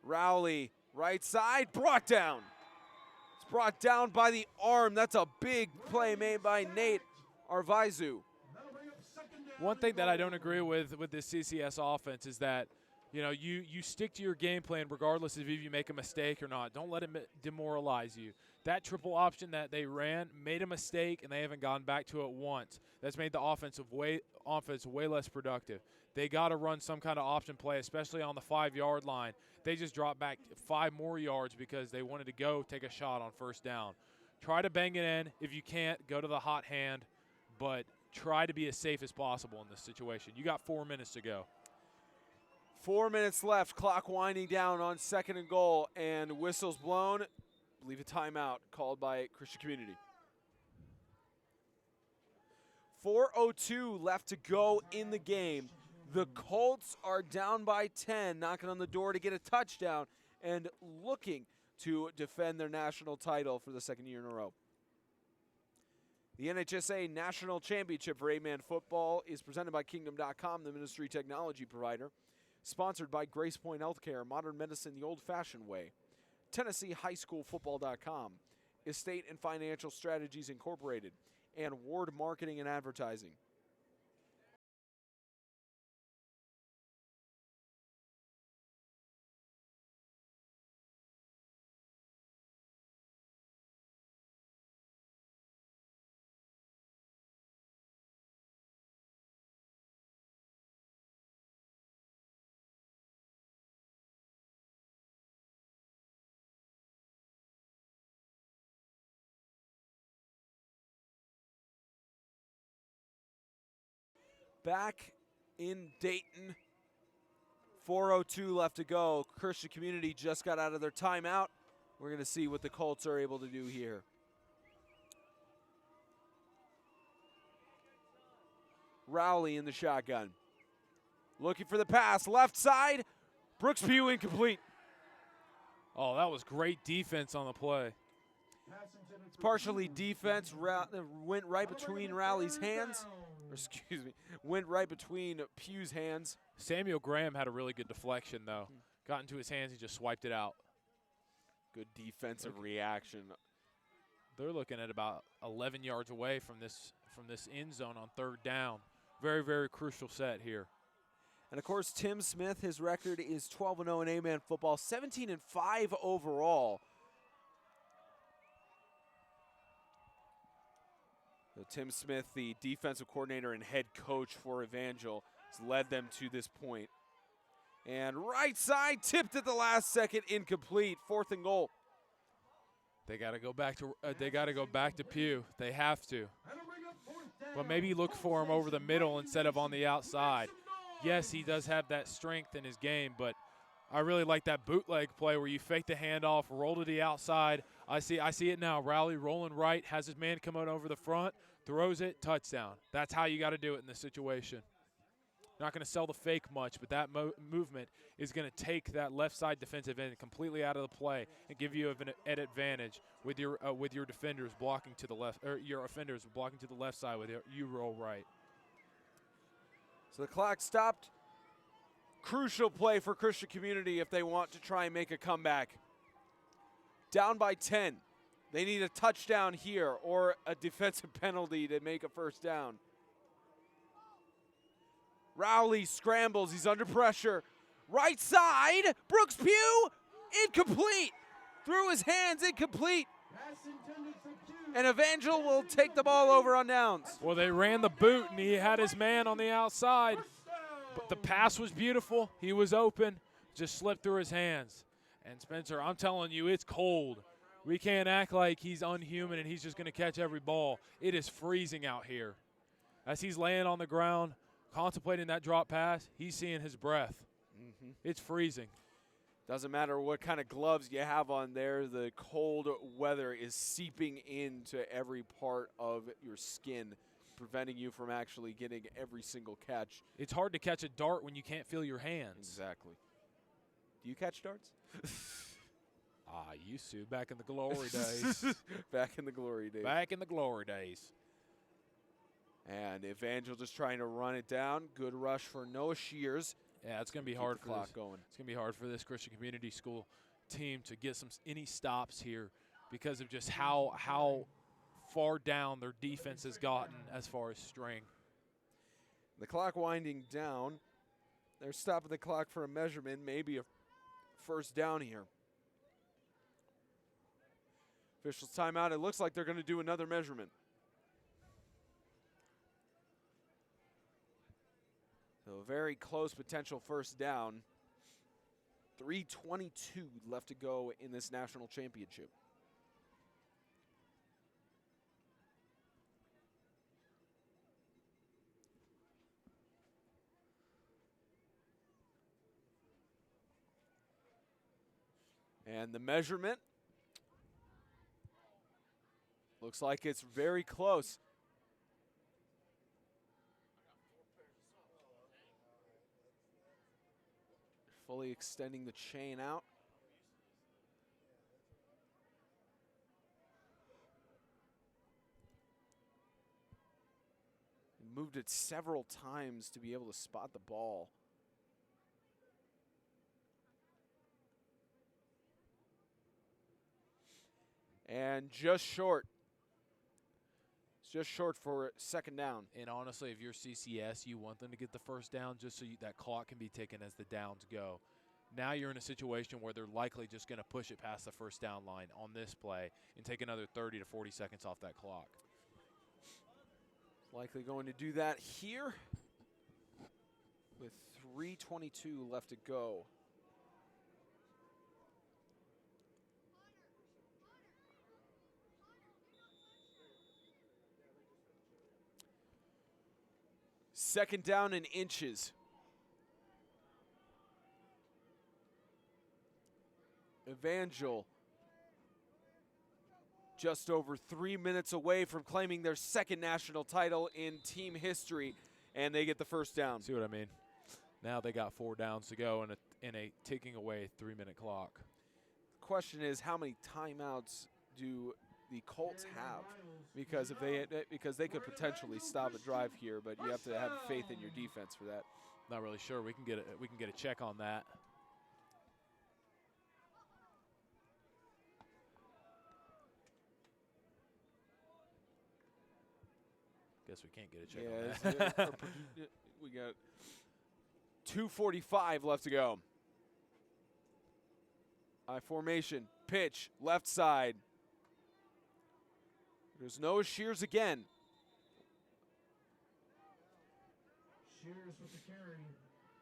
Rowley, right side, brought down. It's brought down by the arm. That's a big play made by Nate Arvizu. One thing that I don't agree with this CCS offense is that, you know, you stick to your game plan regardless of if you make a mistake or not. Don't let it demoralize you. That triple option that they ran made a mistake, and they haven't gone back to it once. That's made the offense way less productive. They got to run some kind of option play, especially on the 5-yard line. They just dropped back 5 more yards because they wanted to go take a shot on first down. Try to bang it in. If you can't, go to the hot hand, but try to be as safe as possible in this situation. You got 4 minutes to go. 4 minutes left, clock winding down on second and goal, and whistles blown. I believe a timeout called by Christian Community. 4:02 left to go in the game. The Colts are down by 10, knocking on the door to get a touchdown and looking to defend their national title for the second year in a row. The NHSA National Championship for 8-man football is presented by Kingdom.com, the ministry technology provider. Sponsored by Grace Point Healthcare, modern medicine the old-fashioned way. TennesseeHighSchoolFootball.com, Estate and Financial Strategies Incorporated, and Ward Marketing and Advertising. back in Dayton. 4:02 left to go. Christian Community just got out of their timeout. We're going to see what the Colts are able to do here. Rowley in the shotgun. Looking for the pass. Left side. Brooks Pugh incomplete. Oh, that was great defense on the play. It's partially defense. Went right between Rowley's hands. Or excuse me. Went right between Pugh's hands. Samuel Graham had a really good deflection, though. Got into his hands. He just swiped it out. Good defensive reaction. They're looking at about 11 yards away from this end zone on 3rd down. Very, very crucial set here. And, of course, Tim Smith, his record is 12-0 in A-Man football, 17-5 overall. So Tim Smith, the defensive coordinator and head coach for Evangel, has led them to this point. And right side, tipped at the last second, incomplete. 4th and goal. They got to go back to Pugh. They have to. But maybe look for him over the middle instead of on the outside. Yes, he does have that strength in his game, but I really like that bootleg play where you fake the handoff, roll to the outside. I see it now. Rowley rolling right, has his man come out over the front, throws it, touchdown. That's how you got to do it in this situation. Not going to sell the fake much, but that movement is going to take that left side defensive end completely out of the play and give you an advantage with your defenders blocking to the left, or your offenders blocking to the left side with you roll right. So the clock stopped. Crucial play for Christian Community if they want to try and make a comeback. Down by 10. They need a touchdown here or a defensive penalty to make a 1st down. Rowley scrambles. He's under pressure. Right side. Brooks Pugh. Incomplete. Through his hands. Incomplete. And Evangel will take the ball over on downs. Well, they ran the boot, and he had his man on the outside. But the pass was beautiful. He was open. Just slipped through his hands. And Spencer, I'm telling you, it's cold. We can't act like he's unhuman and he's just going to catch every ball. It is freezing out here. As he's laying on the ground, contemplating that drop pass, he's seeing his breath. It's freezing. Doesn't matter what kind of gloves you have on there, the cold weather is seeping into every part of your skin, preventing you from actually getting every single catch. It's hard to catch a dart when you can't feel your hands. Exactly. Do you catch darts? I used to back in the glory days. Back in the glory days. Back in the glory days. And Evangel just trying to run it down. Good rush for Noah Shears. Yeah, it's going to be Keep hard the for clock this. going. It's going to be hard for this Christian Community School team to get any stops here because of just how far down their defense has gotten as far as string. The clock winding down. They're stopping the clock for a measurement, maybe a 1st down here. Officials timeout. It looks like they're going to do another measurement. So a very close potential 1st down. 3:22 left to go in this national championship. And the measurement looks like it's very close. Fully extending the chain out. Moved it several times to be able to spot the ball. And just short. It's just short for 2nd down. And honestly, if you're CCS, you want them to get the 1st down just so that clock can be taken as the downs go. Now you're in a situation where they're likely just going to push it past the 1st down line on this play and take another 30 to 40 seconds off that clock. Likely going to do that here with 3:22 left to go. Second down and inches. Evangel just over 3 minutes away from claiming their second national title in team history, and they get the first down. See what I mean? Now they got 4 downs to go in a ticking away 3-minute clock. The question is, how many timeouts do the Colts have? Because they could potentially stop a drive here, but you have to have faith in your defense for that. Not really sure. We can get a check on that. Guess we can't get a check on that. We got 2:45 left to go. I formation, pitch, left side. There's Noah Shears again. Shears with the carry.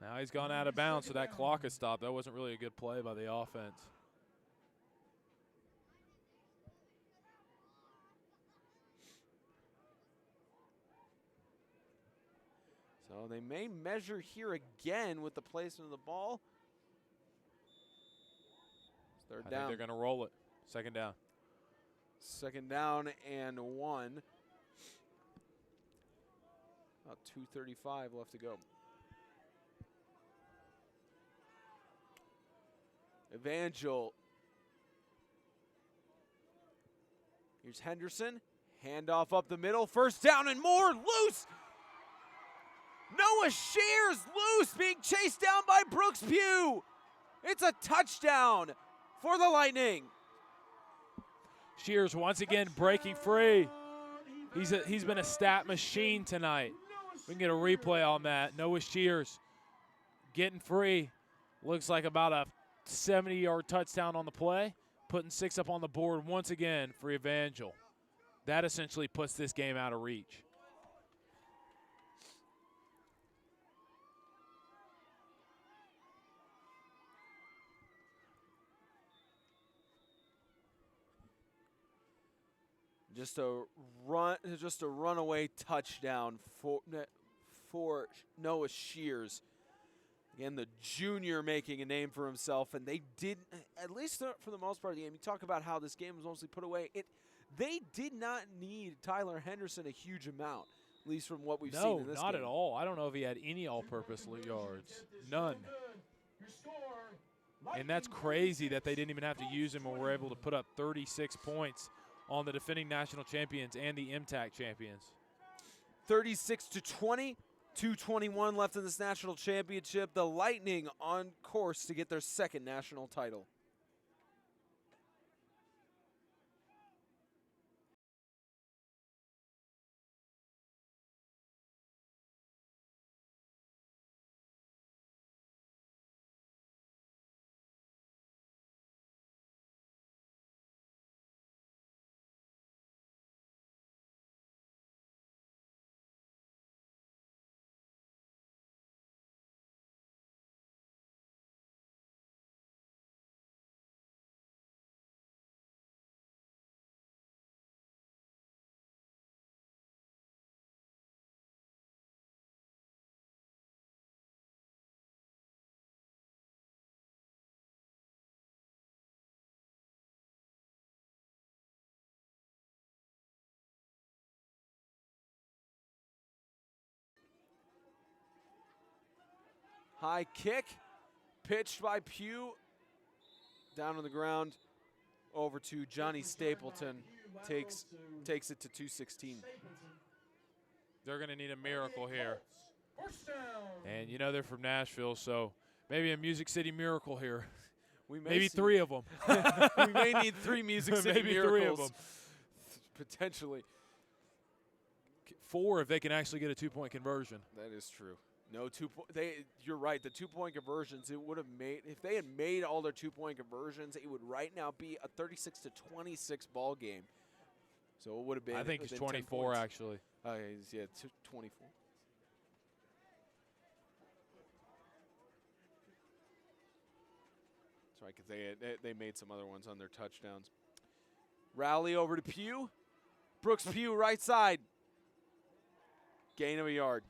Now he's gone out of bounds, so that clock has stopped. That wasn't really a good play by the offense. So they may measure here again with the placement of the ball. Third I down. think they're going to roll it. Second down. Second down and 1. About 2:35 left to go. Evangel. Here's Henderson. Handoff up the middle. First down and more. Loose. Noah Shears loose, being chased down by Brooks Pugh. It's a touchdown for the Lightning. Shears once again breaking free. He's been a stat machine tonight. We can get a replay on that. Noah Shears getting free. Looks like about a 70-yard touchdown on the play, putting 6 up on the board once again for Evangel. That essentially puts this game out of reach. Just a runaway touchdown for Noah Shears. Again, the junior making a name for himself, and they did, at least for the most part of the game. You talk about how this game was mostly put away. They did not need Tyler Henderson a huge amount, at least from what we've seen in this game. No, not at all. I don't know if he had any all-purpose yards. None. And that's crazy that they didn't even have to use him and were able to put up 36 points on the defending national champions and the MTAC champions. 36-20, 2:21 left in this national championship. The Lightning on course to get their second national title. High kick, pitched by Pugh, down on the ground, over to Johnny Stapleton, takes it to 216. They're going to need a miracle here. First down. And you know they're from Nashville, so maybe a Music City miracle here. We may Maybe see- 3 of them. We may need 3 Music City Maybe 3 of miracles. them. Potentially. 4 if they can actually get a 2-point conversion. That is true. No 2 point. You're right. The 2-point conversions. It would have made, if they had made all their 2-point conversions, it would right now be a 36-26 ball game. So it would have been. I think it's within 10 24 points. actually. Yeah, 24. That's right, because they made some other ones on their touchdowns. Rally over to Pugh. Brooks Pugh, right side. Gain of a yard.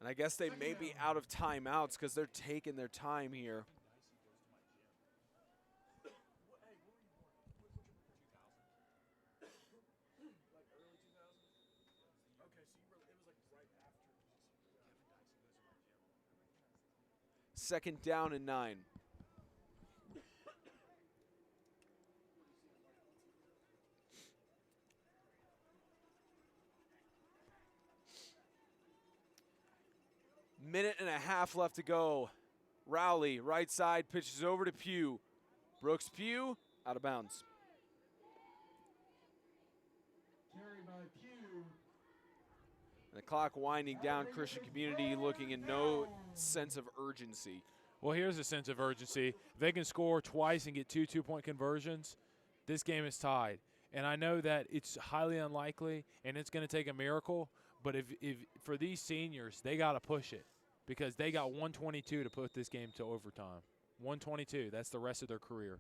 And I guess they may be out of timeouts because they're taking their time here. Second down and 9. Minute and a half left to go. Rowley, right side, pitches over to Pugh. Brooks Pugh, out of bounds. Carried by Pugh. And the clock winding down. Christian Community looking in no sense of urgency. Well, here's a sense of urgency. If they can score twice and get 2 two-point conversions, this game is tied. And I know that it's highly unlikely and it's going to take a miracle, but if for these seniors, they got to push it because they got 122 to put this game to overtime. 122, that's the rest of their career.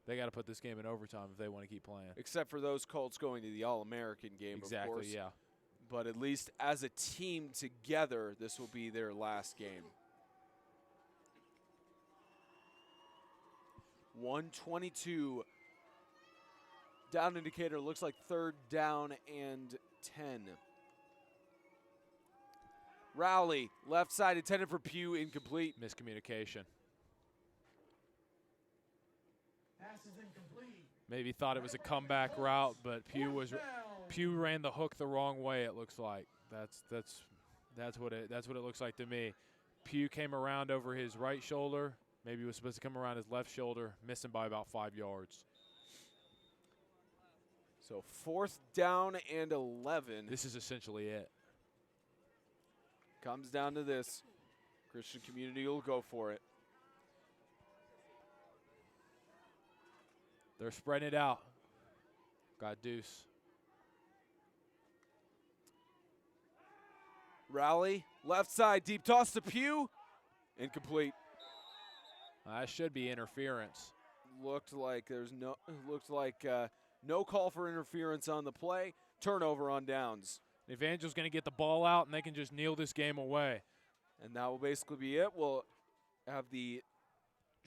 They got to put this game in overtime if they want to keep playing. Except for those Colts going to the All-American game, of course. Exactly, yeah. But at least as a team together, this will be their last game. 122. Down indicator looks like third down and 10. Rowley, left side intended for Pugh, incomplete. Miscommunication. Pass is incomplete. Maybe thought it was a comeback route, but Pugh ran the hook the wrong way. It looks like that's what it looks like to me. Pugh came around over his right shoulder. Maybe he was supposed to come around his left shoulder, missing by about 5 yards. So fourth down and 11. This is essentially it. Comes down to this. Christian Community will go for it. They're spreading it out. Got deuce. Rowley, left side, deep toss to Pugh. Incomplete. That should be interference. Looked like no call for interference on the play. Turnover on downs. Evangel's going to get the ball out, and they can just kneel this game away. And that will basically be it. We'll have the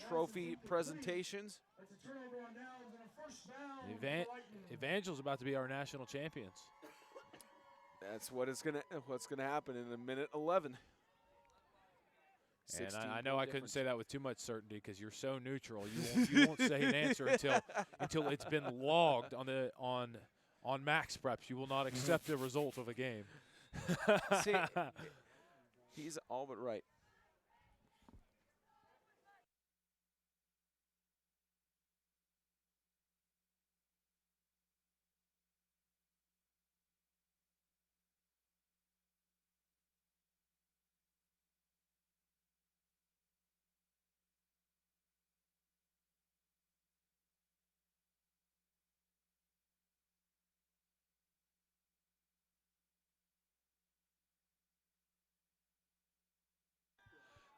trophy presentations. That's a turnover on downs and a first down. for the Lightning. Evangel's about to be our national champions. That's what's gonna happen in a minute 11. And I know I couldn't say that with too much certainty because you're so neutral. You won't say an answer until it's been logged on Max Preps. You will not accept the result of a game. See, he's all but right.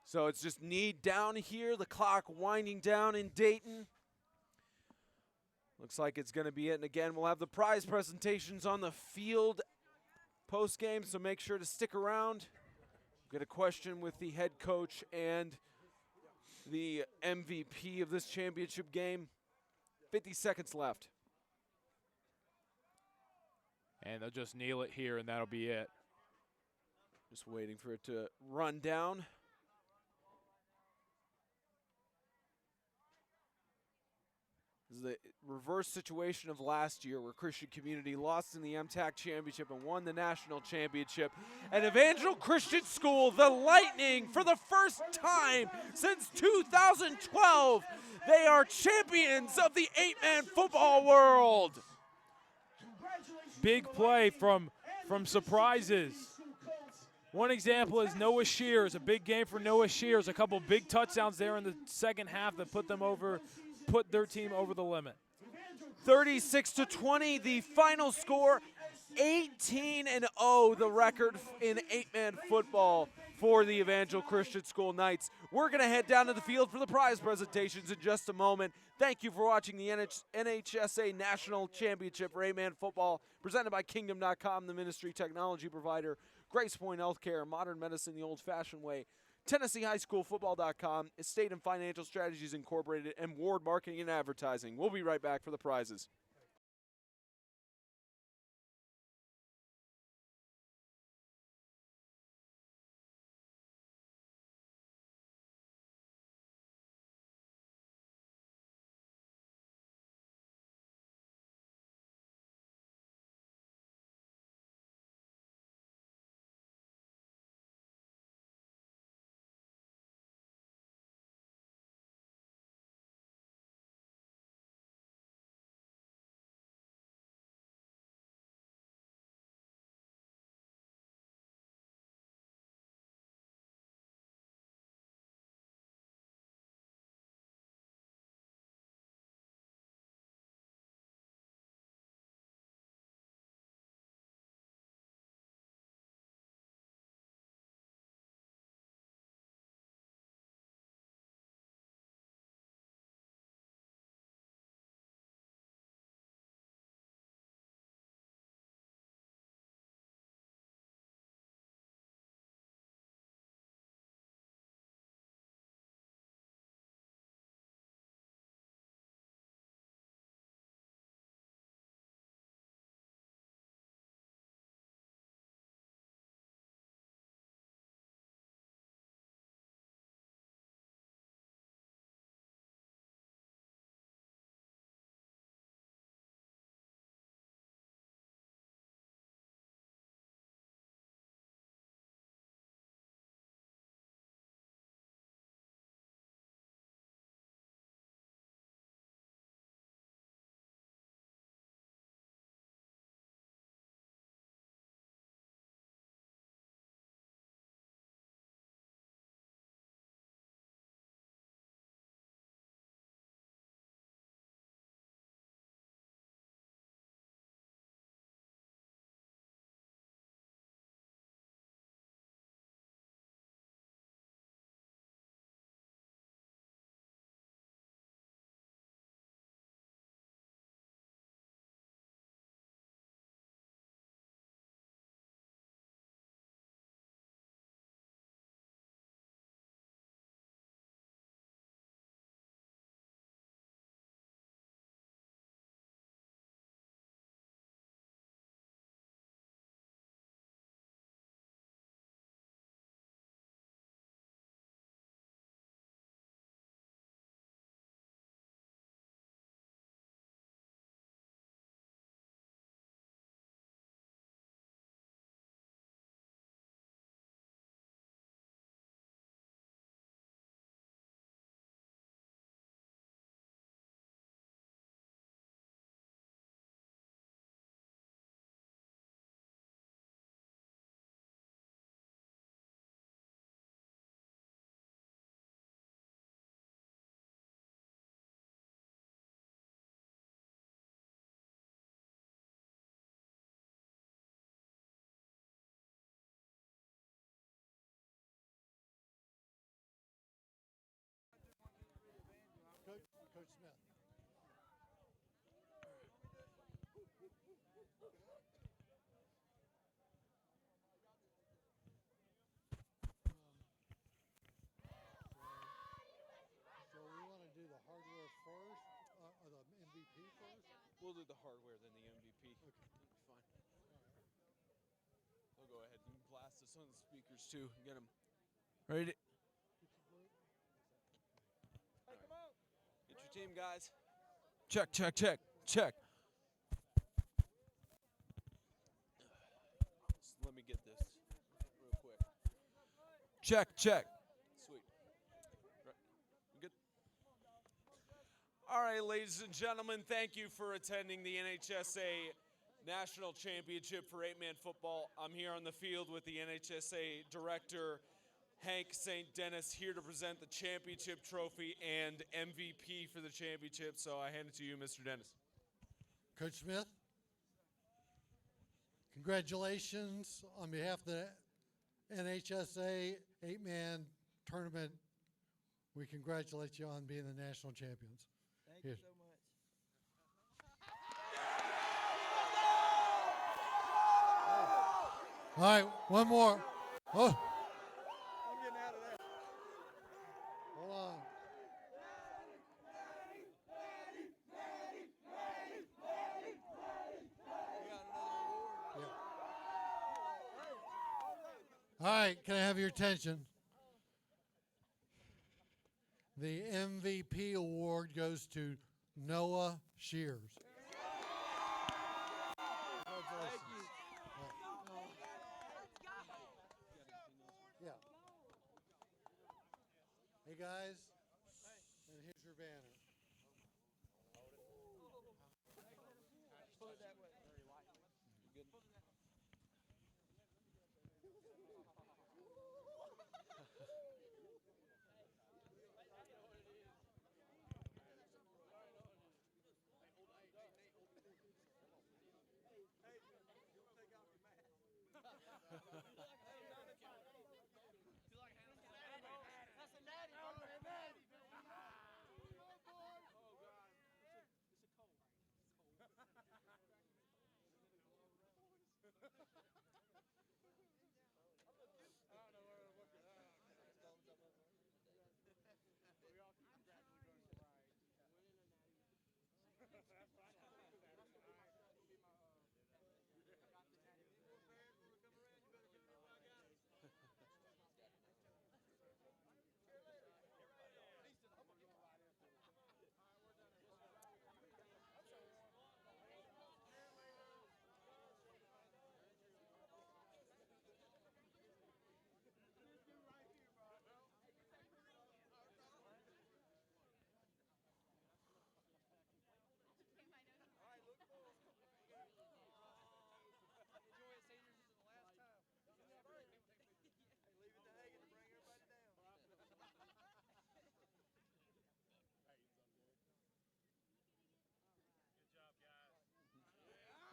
So it's just knee down here, the clock winding down in Dayton. Looks like it's going to be it. And again, we'll have the prize presentations on the field post-game, so make sure to stick around. Get a question with the head coach and the MVP of this championship game. 50 seconds left. And they'll just kneel it here, and that'll be it. Just waiting for it to run down. This is the reverse situation of last year where Christian Community lost in the MTAC championship and won the national championship. And Evangel Christian School, the Lightning, for the first time since 2012, they are champions of the 8-man football world. Big play from surprises. One example is Noah Shears, a big game for Noah Shears. A couple big touchdowns there in the second half that put their team over the limit. 36-20, the final score. 18-0, the record in 8-man football for the Evangel Christian School Knights. We're going to head down to the field for the prize presentations in just a moment. Thank you for watching the NHSA National Championship for 8-man football, presented by Kingdom.com, the ministry technology provider. Grace Point Healthcare, Modern Medicine the Old-Fashioned Way, TennesseeHighSchoolFootball.com, Estate and Financial Strategies Incorporated, and Ward Marketing and Advertising. We'll be right back for the prizes. Coach Smith. So we want to do the hardware first, or the MVP first? We'll do the hardware, then the MVP. Okay. Fine. We'll go ahead and blast this on the speakers, too. Get them. Ready? Get your team, guys. Check, check, check, check. Just let me get this real quick. Check, check. Sweet. Right. You good? All right, ladies and gentlemen, thank you for attending the NHSA National Championship for 8-man football. I'm here on the field with the NHSA Director, Hank St. Dennis, here to present the championship trophy and MVP for the championship. So I hand it to you, Mr. Dennis. Coach Smith, congratulations on behalf of the NHSA 8-man tournament. We congratulate you on being the national champions. Thank you so much. All right, one more. Oh. I'm getting out of that. Hold on. All right, can I have your attention? The MVP award goes to Noah Shears. Congratulations. Yeah. Hey guys, and here's your banner.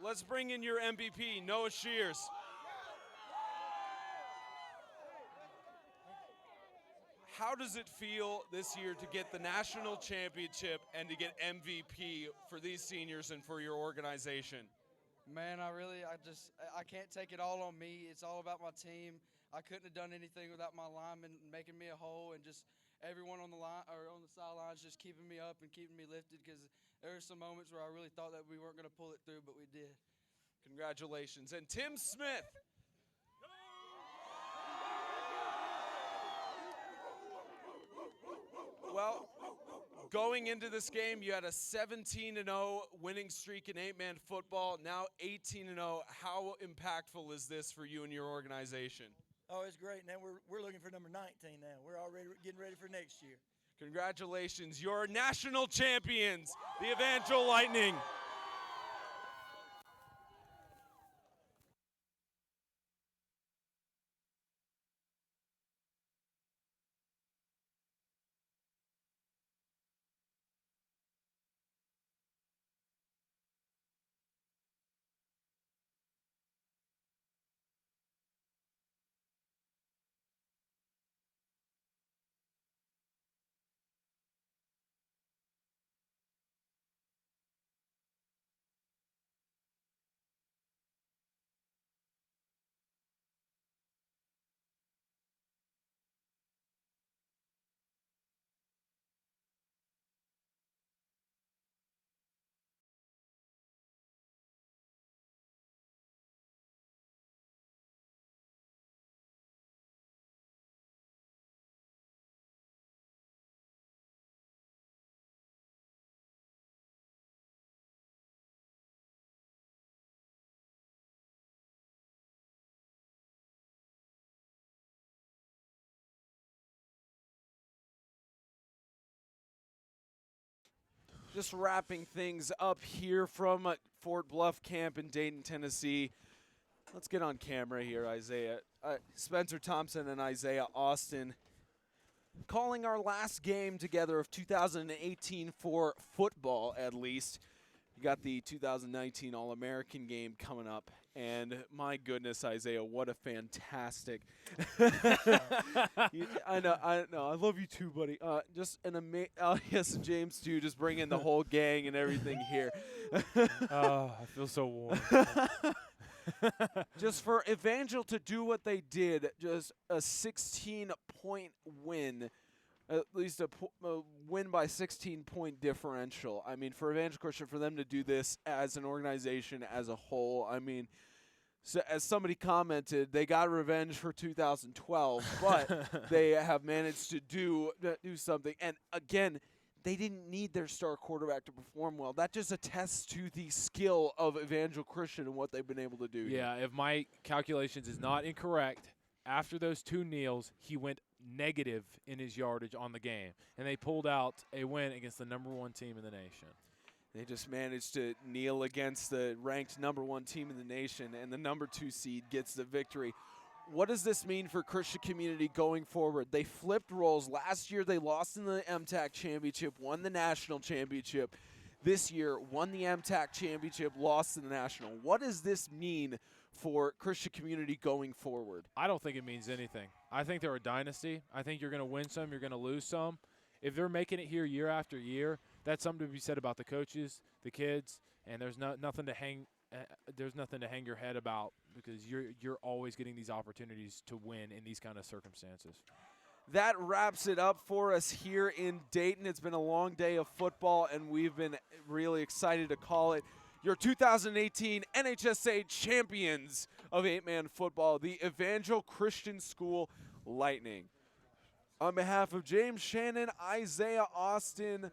Let's bring in your MVP, Noah Shears. How does it feel this year to get the national championship and to get MVP for these seniors and for your organization? Man, I can't take it all on me. It's all about my team. I couldn't have done anything without my linemen making me a whole, and just everyone on the line or on the sidelines just keeping me up and keeping me lifted, because there were some moments where I really thought that we weren't going to pull it through, but we did. Congratulations. And Tim Smith. Well, going into this game, you had a 17-0 winning streak in 8-man football, now 18-0. How impactful is this for you and your organization? Oh, it's great. Now we're looking for number 19 now. We're already getting ready for next year. Congratulations. Your national champions, the Evangel Lightning. Just wrapping things up here from Fort Bluff Camp in Dayton, Tennessee. Let's get on camera here, Isaiah. Spencer Thompson and Isaiah Austin calling our last game together of 2018 for football, at least. You got the 2019 All-American game coming up, and my goodness, Isaiah, what a fantastic! I know, I love you too, buddy. Just an amazing. Yes, James too. Just bring in the whole gang and everything here. Oh, I feel so warm. just for Evangel to do what they did, just a 16-point win, at least a win by 16-point differential. I mean, for Evangel Christian, for them to do this as an organization as a whole, I mean, so as somebody commented, they got revenge for 2012, but they have managed to do something. And again, they didn't need their star quarterback to perform well. That just attests to the skill of Evangel Christian and what they've been able to do. Yeah, if my calculations is not incorrect, after those 2 kneels, he went negative in his yardage on the game, and they pulled out a win against the #1 team in the nation. They just managed to kneel against the ranked #1 team in the nation, and the #2 seed gets the victory. What does this mean for Christian community going forward? They flipped roles. Last year they lost in the MTAC championship, won the national championship. This year won the MTAC championship, lost in the national. What does this mean for Christian community going forward? I don't think it means anything. I think they're a dynasty. I think you're going to win some, you're going to lose some. If they're making it here year after year, that's something to be said about the coaches, the kids, and there's nothing to hang. There's nothing to hang your head about because you're always getting these opportunities to win in these kind of circumstances. That wraps it up for us here in Dayton. It's been a long day of football, and we've been really excited to call it your 2018 NHSA champions of 8-man football, the Evangel Christian School Lightning. On behalf of James Shannon, Isaiah Austin,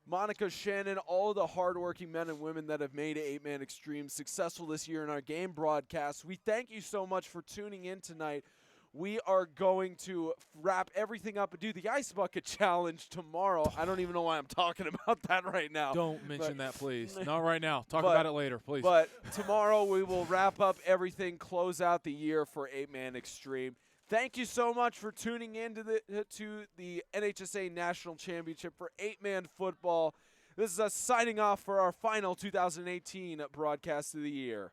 Monica Shannon, all the hardworking men and women that have made 8-Man Extreme successful this year in our game broadcast, we thank you so much for tuning in tonight. We are going to wrap everything up and do the Ice Bucket Challenge tomorrow. I don't even know why I'm talking about that right now. Don't mention that, please. Not right now. Talk about it later, please. But tomorrow we will wrap up everything, close out the year for 8-Man Extreme. Thank you so much for tuning in to the NHSA National Championship for 8-man football. This is us signing off for our final 2018 broadcast of the year.